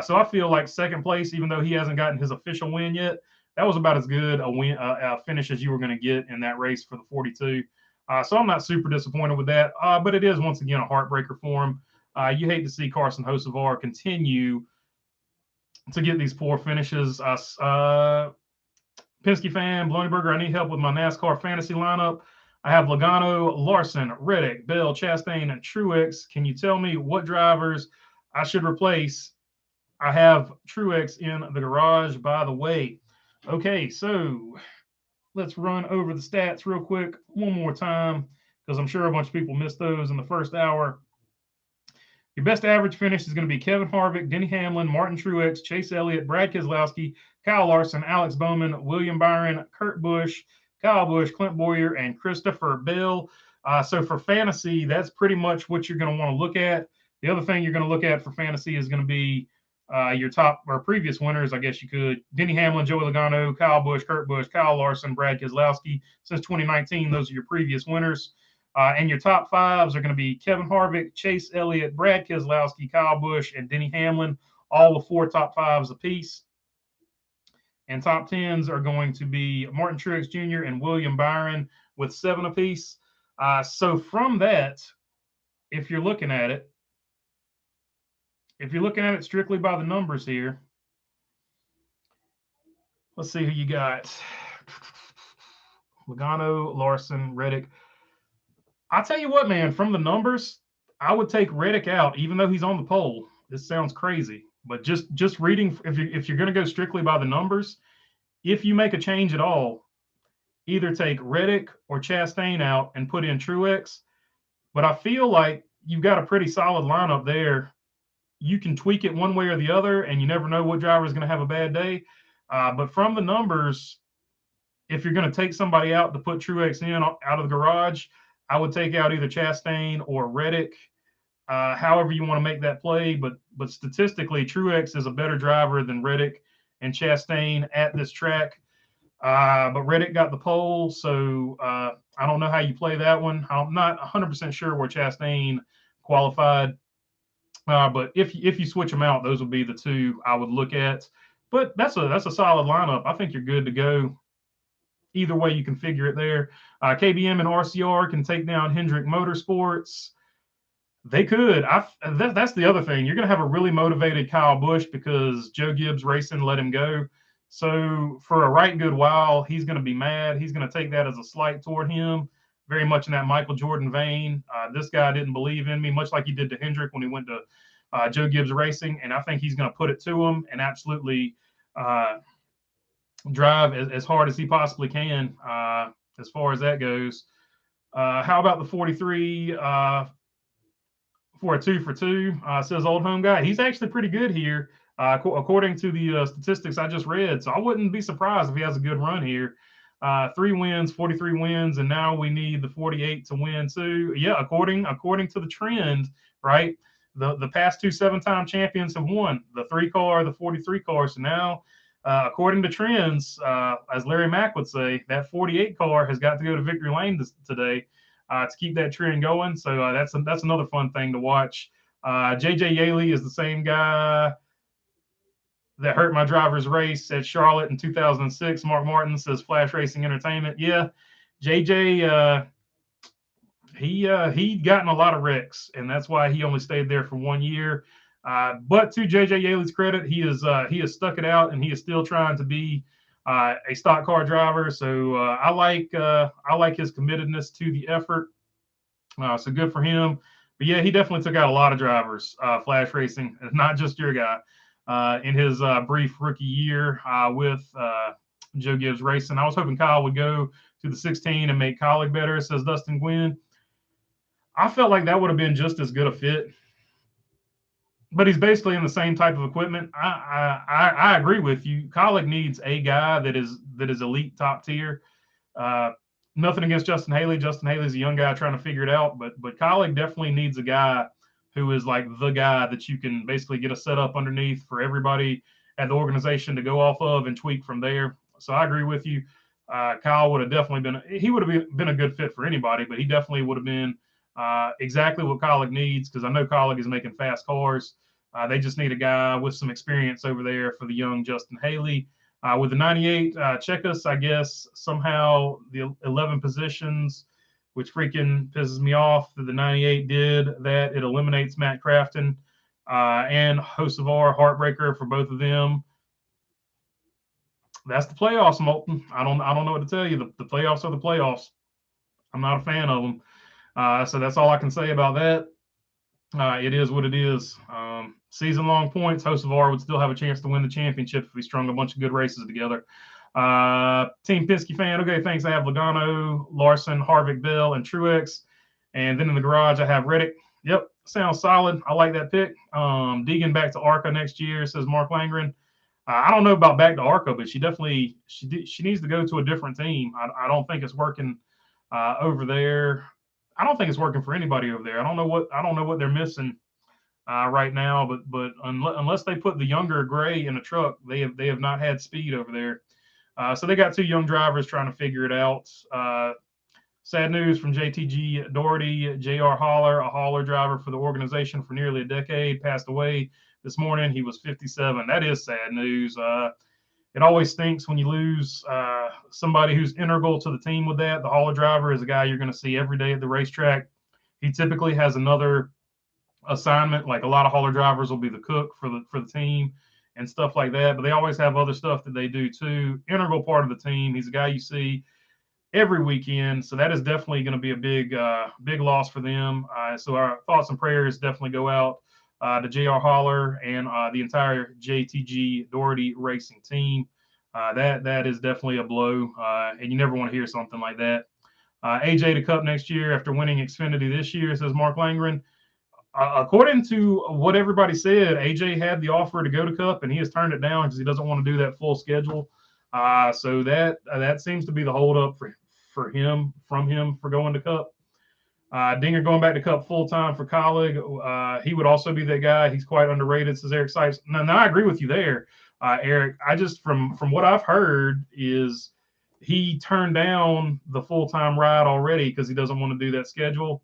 So I feel like second place, even though he hasn't gotten his official win yet, that was about as good a finish as you were going to get in that race for the 42. So I'm not super disappointed with that. But it is once again a heartbreaker for him. You hate to see Carson Hocevar continue to get these poor finishes. Penske fan, Bloneyburger, I need help with my NASCAR fantasy lineup. I have Logano, Larson, Reddick, Bell, Chastain, and Truex. Can you tell me what drivers I should replace? I have Truex in the garage, by the way. Okay, so let's run over the stats real quick one more time because I'm sure a bunch of people missed those in the first hour. Your best average finish is going to be Kevin Harvick, Denny Hamlin, Martin Truex, Chase Elliott, Brad Keselowski, Kyle Larson, Alex Bowman, William Byron, Kurt Busch, Kyle Busch, Clint Boyer, and Christopher Bell. So for fantasy, that's pretty much what you're going to want to look at. The other thing you're going to look at for fantasy is going to be your top or previous winners, I guess you could. Denny Hamlin, Joey Logano, Kyle Busch, Kurt Busch, Kyle Larson, Brad Keselowski. Since 2019, those are your previous winners. And your top fives are going to be Kevin Harvick, Chase Elliott, Brad Keselowski, Kyle Busch, and Denny Hamlin, all with 4 top fives apiece. And top 10s are going to be Martin Truex Jr. and William Byron with 7 apiece. So from that, if you're looking at it strictly by the numbers here, let's see who you got. Logano, Larson, Reddick. I'll tell you what, man, from the numbers, I would take Reddick out, even though he's on the pole. This sounds crazy, but just reading, if you're going to go strictly by the numbers, if you make a change at all, either take Reddick or Chastain out and put in Truex. But I feel like you've got a pretty solid lineup there. You can tweak it one way or the other, and you never know what driver is going to have a bad day. But from the numbers, if you're going to take somebody out to put Truex in out of the garage, I would take out either Chastain or Reddick, however you want to make that play. But statistically, Truex is a better driver than Reddick and Chastain at this track. But Reddick got the pole, so I don't know how you play that one. I'm not 100% sure where Chastain qualified. But if you switch them out, those would be the 2 I would look at. But that's a solid lineup. I think you're good to go. Either way, you can figure it there. KBM and RCR can take down Hendrick Motorsports. They could. That's the other thing. You're going to have a really motivated Kyle Busch because Joe Gibbs Racing let him go. So for a right good while, he's going to be mad. He's going to take that as a slight toward him, very much in that Michael Jordan vein. This guy didn't believe in me, much like he did to Hendrick when he went to Joe Gibbs Racing, and I think he's going to put it to him and absolutely drive as hard as he possibly can as far as that goes. How about the 43 for a 2 for 2, says Old Home Guy. He's actually pretty good here, according to the statistics I just read. So I wouldn't be surprised if he has a good run here. 3 wins, 43 wins, and now we need the 48 to win too. Yeah, according to the trend, right? The past 2 7-time champions have won the 3 car, the 43 car. So now, according to trends, as Larry Mack would say, that 48 car has got to go to victory lane today to keep that trend going. So that's another fun thing to watch. JJ Yaley is the same guy that hurt my driver's race at Charlotte in 2006. Mark Martin says Flash Racing Entertainment. Yeah, JJ, he'd gotten a lot of wrecks, and that's why he only stayed there for 1 year. But to JJ Yaley's credit, he has stuck it out, and he is still trying to be a stock car driver. So I like his committedness to the effort. So good for him. But yeah, he definitely took out a lot of drivers, Flash Racing, not just your guy, in his brief rookie year with Joe Gibbs Racing. I was hoping Kyle would go to the 16 and make Colleague better, says Dustin Gwynn. I felt like that would have been just as good a fit. But he's basically in the same type of equipment. I agree with you. Colleague needs a guy that is elite, top tier. Nothing against Justin Haley. Justin Haley's a young guy trying to figure it out. But Colleague definitely needs a guy who is like the guy that you can basically get a setup underneath for everybody at the organization to go off of and tweak from there. So I agree with you. Kyle would have definitely been a good fit for anybody, but he definitely would have been exactly what Colleague needs, because I know Colleague is making fast cars. They just need a guy with some experience over there for the young Justin Haley. With the 98, check us, I guess, somehow the 11 positions, which freaking pisses me off that the 98 did that. It eliminates Matt Crafton and Hocevar, heartbreaker for both of them. That's the playoffs, Moulton. I don't know what to tell you. The playoffs are the playoffs. I'm not a fan of them. So that's all I can say about that. It is what it is. Season-long points, Hocevar would still have a chance to win the championship if we strung a bunch of good races together. Team Penske fan, okay, thanks. I have Logano, Larson, Harvick, Bell, and Truex. And then in the garage, I have Reddick. Yep, sounds solid. I like that pick. Deegan back to Arca next year, says Mark Langren. I don't know about back to Arca, but she needs to go to a different team. I don't think it's working over there. I don't think it's working for anybody over there. I don't know what they're missing right now, but unless they put the younger Gray in a truck, they have not had speed over there. So they got two young drivers trying to figure it out. Sad news from JTG Doherty. J.R. Haller, a hauler driver for the organization for nearly a decade, passed away this morning. He was 57. That is sad news. It always stinks when you lose somebody who's integral to the team with that. The hauler driver is a guy you're going to see every day at the racetrack. He typically has another assignment. Like a lot of hauler drivers will be the cook for the team and stuff like that, but they always have other stuff that they do too. Integral part of the team. He's a guy you see every weekend, so that is definitely going to be a big loss for them. So our thoughts and prayers definitely go out to JR Holler and the entire JTG Doherty Racing team. That is definitely a blow, and you never want to hear something like that. AJ to Cup next year after winning Xfinity this year, says Mark Langren. According to what everybody said, AJ had the offer to go to Cup, and he has turned it down because he doesn't want to do that full schedule. So that seems to be the holdup for him for going to Cup. Dinger going back to Cup full time for Colleague. He would also be that guy. He's quite underrated, says Eric Sipes. Now I agree with you there, Eric. I just from what I've heard is he turned down the full time ride already because he doesn't want to do that schedule.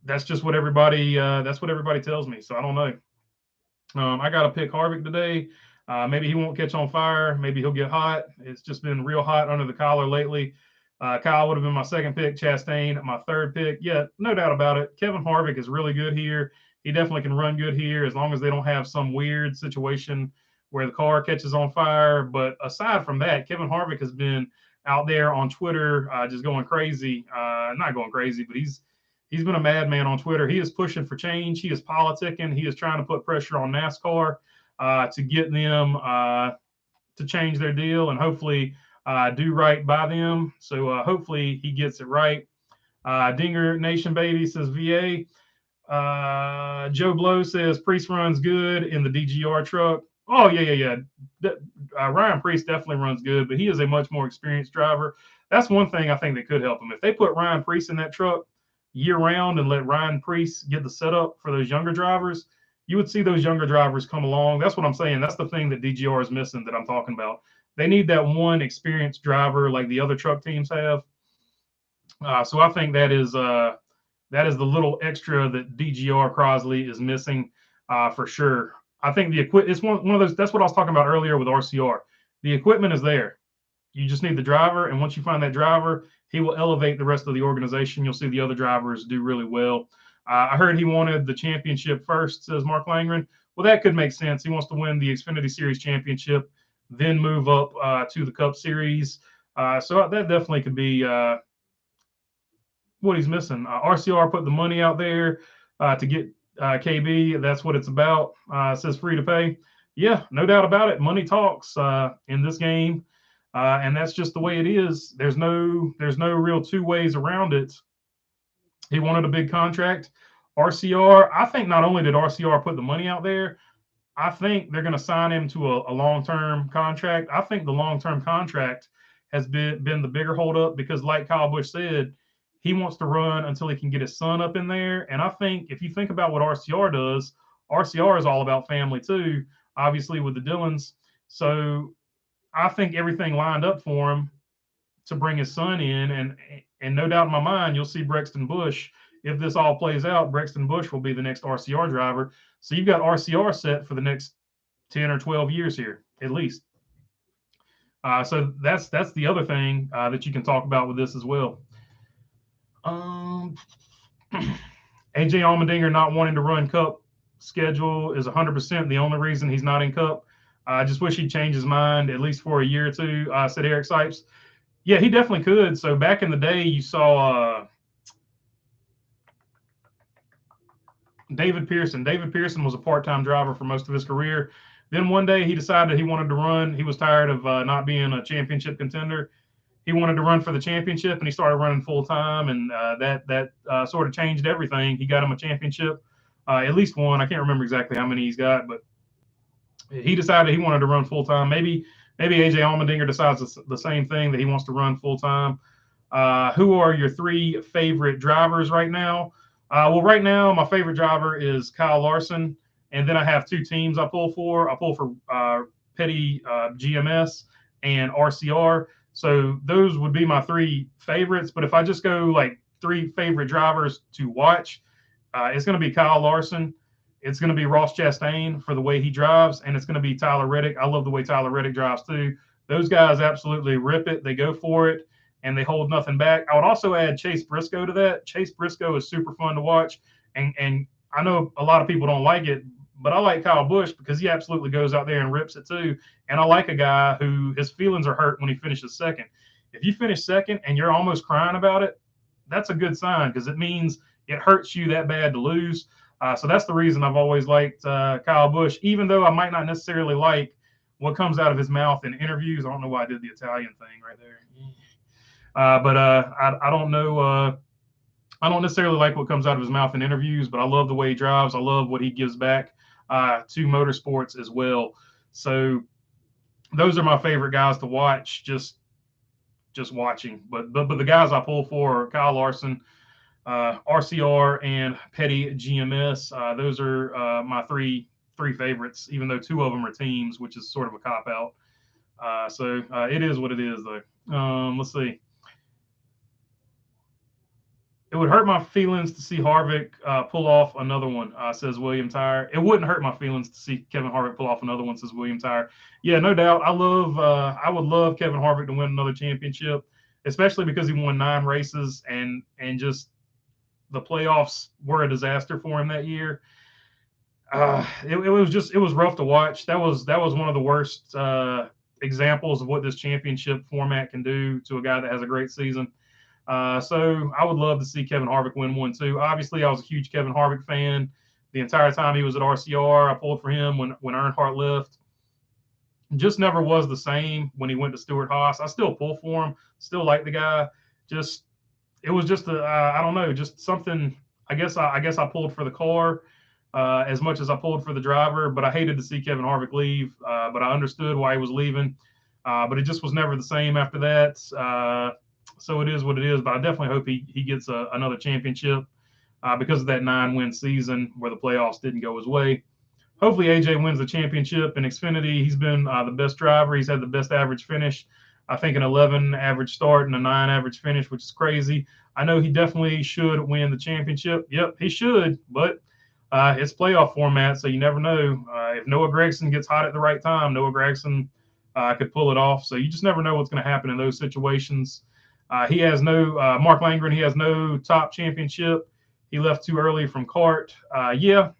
That's just what everybody tells me. So I don't know. I got to pick Harvick today. Maybe he won't catch on fire. Maybe he'll get hot. It's just been real hot under the collar lately. Kyle would have been my second pick. Chastain, my third pick. Yeah, no doubt about it. Kevin Harvick is really good here. He definitely can run good here as long as they don't have some weird situation where the car catches on fire. But aside from that, Kevin Harvick has been out there on Twitter just going crazy. Not going crazy, but he's been a madman on Twitter. He is pushing for change. He is politicking. He is trying to put pressure on NASCAR to get them to change their deal and hopefully do right by them. So hopefully he gets it right. Dinger Nation Baby says VA. Joe Blow says Priest runs good in the DGR truck. Oh, yeah. Ryan Priest definitely runs good, but he is a much more experienced driver. That's one thing I think that could help him. If they put Ryan Priest in that truck year round and let Ryan Priest get the setup for those younger drivers, you would see those younger drivers come along. That's what I'm saying. That's the thing that DGR is missing that I'm talking about. They need that one experienced driver like the other truck teams have. So I think that is the little extra that DGR Crosley is missing for sure. I think the equipment, it's one of those, that's what I was talking about earlier with RCR. The equipment is there. You just need the driver, and once you find that driver, he will elevate the rest of the organization. You'll see the other drivers do really well. I heard he wanted the championship first, says Mark Langren. Well, that could make sense. He wants to win the Xfinity Series championship, then move up to the Cup Series. So that definitely could be what he's missing. RCR put the money out there to get KB. That's what it's about. It says free to pay. Yeah, no doubt about it. Money talks in this game. And that's just the way it is. There's no real two ways around it. He wanted a big contract. RCR, I think not only did RCR put the money out there, I think they're going to sign him to a long-term contract. I think the long-term contract has been the bigger holdup because, like Kyle Busch said, he wants to run until he can get his son up in there. And I think if you think about what RCR does, RCR is all about family too, obviously with the Dillons. So I think everything lined up for him to bring his son in, and no doubt in my mind, you'll see Brexton Busch. If this all plays out, Brexton Busch will be the next RCR driver. So you've got RCR set for the next 10 or 12 years here, at least. So that's the other thing that you can talk about with this as well. AJ Allmendinger not wanting to run Cup schedule is 100% the only reason he's not in Cup. I just wish he'd change his mind at least for a year or two, said Eric Sipes. Yeah, he definitely could. So back in the day, you saw David Pearson. David Pearson was a part-time driver for most of his career. Then one day he decided he wanted to run. He was tired of not being a championship contender. he wanted to run for the championship, and he started running full time, and that sort of changed everything. He got him a championship, at least one. I can't remember exactly how many he's got, but he decided he wanted to run full time. Maybe AJ Allmendinger decides the same thing, that he wants to run full time. Who are your three favorite drivers right now? Well, right now my favorite driver is Kyle Larson, and then I have two teams I pull for. I pull for Petty GMS and RCR. So those would be my three favorites. But if I just go like three favorite drivers to watch, it's going to be Kyle Larson. It's going to be Ross Chastain for the way he drives, and it's going to be Tyler Reddick. I love the way Tyler Reddick drives too. Those guys absolutely rip it. They go for it, and they hold nothing back. I would also add Chase Briscoe to that. Chase Briscoe is super fun to watch, and I know a lot of people don't like it, but I like Kyle Busch because he absolutely goes out there and rips it too. And I like a guy who his feelings are hurt when he finishes second. If you finish second and you're almost crying about it, that's a good sign because it means it hurts you that bad to lose. So that's the reason I've always liked Kyle Busch, even though I might not necessarily like what comes out of his mouth in interviews. I don't know why I did the Italian thing right there. But I don't know. I don't necessarily like what comes out of his mouth in interviews, but I love the way he drives. I love what he gives back to motorsports as well. So those are my favorite guys to watch. Just watching. But the guys I pull for are Kyle Larson, RCR, and Petty GMS. Those are my three favorites, even though two of them are teams, which is sort of a cop out. So it is what it is, though. Let's see. It would hurt my feelings to see Harvick pull off another one, says William Tire. It wouldn't hurt my feelings to see Kevin Harvick pull off another one, says William Tire. Yeah, no doubt. I would love Kevin Harvick to win another championship, especially because he won 9 races and just the playoffs were a disaster for him that year. It was rough to watch. That was one of the worst examples of what this championship format can do to a guy that has a great season. So I would love to see Kevin Harvick win one too. Obviously, I was a huge Kevin Harvick fan the entire time he was at RCR. I pulled for him when Earnhardt left. Just never was the same when he went to Stewart-Haas. I still pull for him. Still like the guy. It was just I don't know, just something. I guess I pulled for the car as much as I pulled for the driver. But I hated to see Kevin Harvick leave. But I understood why he was leaving. But it just was never the same after that. So it is what it is, but I definitely hope he gets another championship because of that 9-win season where the playoffs didn't go his way. Hopefully AJ wins the championship in Xfinity. He's been the best driver. He's had the best average finish. I think an 11 average start and a 9 average finish, which is crazy. I know he definitely should win the championship. Yep, he should, but it's playoff format, so you never know. If Noah Gragson gets hot at the right time, Noah Gragson could pull it off. So you just never know what's going to happen in those situations. He has no Mark Langren. He has no top championship. He left too early from kart. Yeah,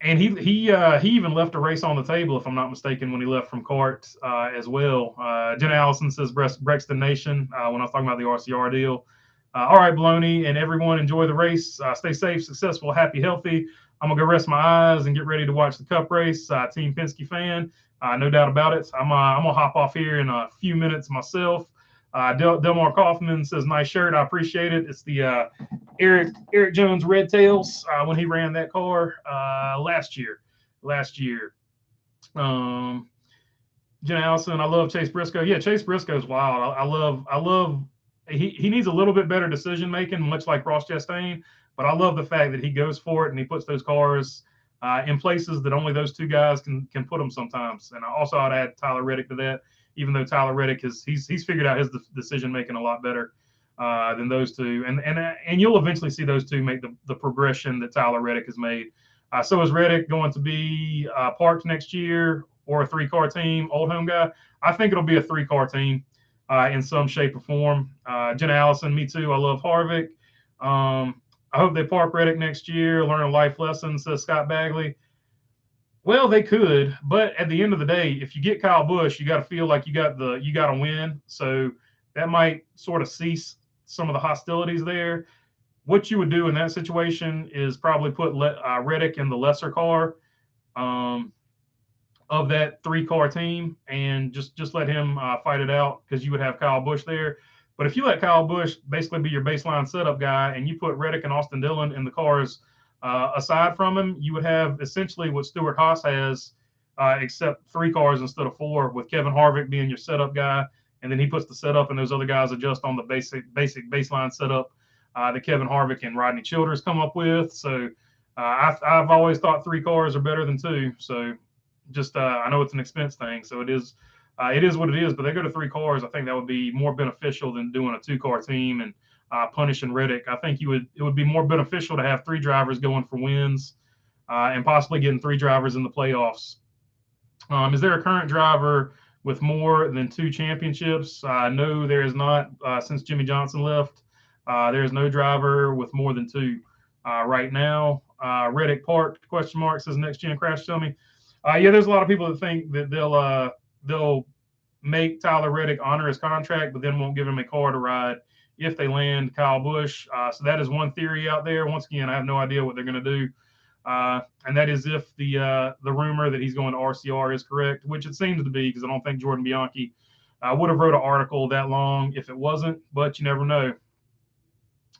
and he even left a race on the table, if I'm not mistaken, when he left from kart as well. Jen Allison says Brexton Nation when I was talking about the RCR deal. All right, Baloney, and everyone enjoy the race. Stay safe, successful, happy, healthy. I'm gonna go rest my eyes and get ready to watch the Cup race. Team Penske fan, no doubt about it. I'm gonna hop off here in a few minutes myself. Delmar Kaufman says, nice shirt. I appreciate it. It's the Eric Jones Red Tails when he ran that car last year. Jen Allison, I love Chase Briscoe. Yeah, Chase Briscoe's wild. I love he needs a little bit better decision making, much like Ross Chastain, but I love the fact that he goes for it and he puts those cars in places that only those two guys can put them sometimes. And I'd add Tyler Reddick to that. Even though Tyler Reddick he's figured out his decision making a lot better than those two, and you'll eventually see those two make the progression that Tyler Reddick has made. So is Reddick going to be parked next year or a 3-car team, old home guy? I think it'll be a 3-car team in some shape or form. Jen Allison, me too. I love Harvick. I hope they park Reddick next year, learn a life lesson, says Scott Bagley. Well, they could, but at the end of the day, if you get Kyle Busch, you got to feel like you got to win. So that might sort of cease some of the hostilities there. What you would do in that situation is probably put Reddick in the lesser car. of that 3-car team and just let him fight it out, because you would have Kyle Busch there. But if you let Kyle Busch basically be your baseline setup guy and you put Reddick and Austin Dillon in the cars aside from him, you would have essentially what Stewart Haas has, except 3 cars instead of 4, with Kevin Harvick being your setup guy. And then he puts the setup, and those other guys adjust on the basic baseline setup that Kevin Harvick and Rodney Childers come up with. So I've always thought 3 cars are better than 2. So just I know it's an expense thing, so it is what it is. But they go to 3 cars. I think that would be more beneficial than doing a 2-car team and punishing Reddick. I think it would be more beneficial to have 3 drivers going for wins and possibly getting 3 drivers in the playoffs. Is there a current driver with more than 2 championships? No, there is not. Since Jimmy Johnson left, there is no driver with more than 2 right now. Reddick parked ? Says next gen crash dummy. Yeah, there's a lot of people that think that they'll make Tyler Reddick honor his contract, but then won't give him a car to ride if they land Kyle Busch. So that is one theory out there. Once again, I have no idea what they're going to do. And that is if the rumor that he's going to RCR is correct, which it seems to be, because I don't think Jordan Bianchi would have wrote an article that long if it wasn't, but you never know.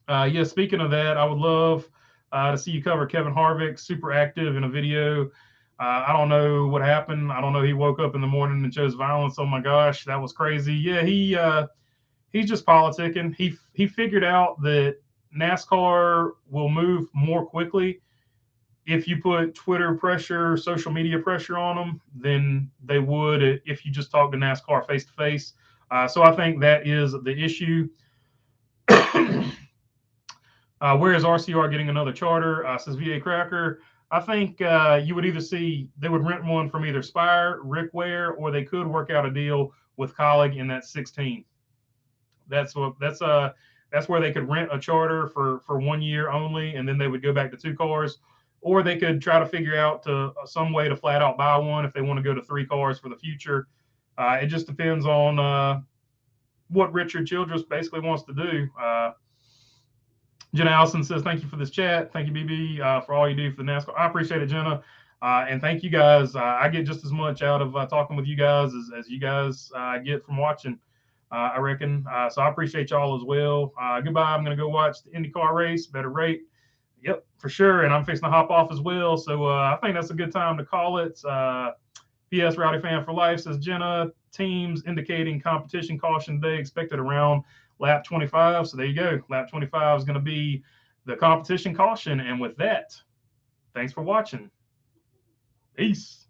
Yeah, speaking of that, I would love to see you cover Kevin Harvick, super active in a video. I don't know what happened. I don't know. He woke up in the morning and chose violence. Oh my gosh, that was crazy. Yeah, he's just politicking. He figured out that NASCAR will move more quickly if you put Twitter pressure, social media pressure on them than they would if you just talk to NASCAR face to face. So I think that is the issue. Where is RCR getting another charter? Says VA Cracker. I think you would either see they would rent one from either Spire, Rick Ware, or they could work out a deal with Colleague in that 16. That's where they could rent a charter for 1 year only, and then they would go back to 2 cars, or they could try to figure out some way to flat out buy one if they want to go to 3 cars for the future. It just depends on what Richard Childress basically wants to do. Jenna Allison says, thank you for this chat. Thank you, BB, for all you do for the NASCAR. I appreciate it, Jenna. And thank you guys. I get just as much out of talking with you guys as you guys get from watching, I reckon. So I appreciate y'all as well. Goodbye. I'm going to go watch the IndyCar race. Better rate. Yep, for sure. And I'm fixing to hop off as well. So I think that's a good time to call it. PS Rowdy Fan for Life says, Jenna, teams indicating competition caution day expected around lap 25. So there you go. Lap 25 is going to be the competition caution. And with that, thanks for watching. Peace.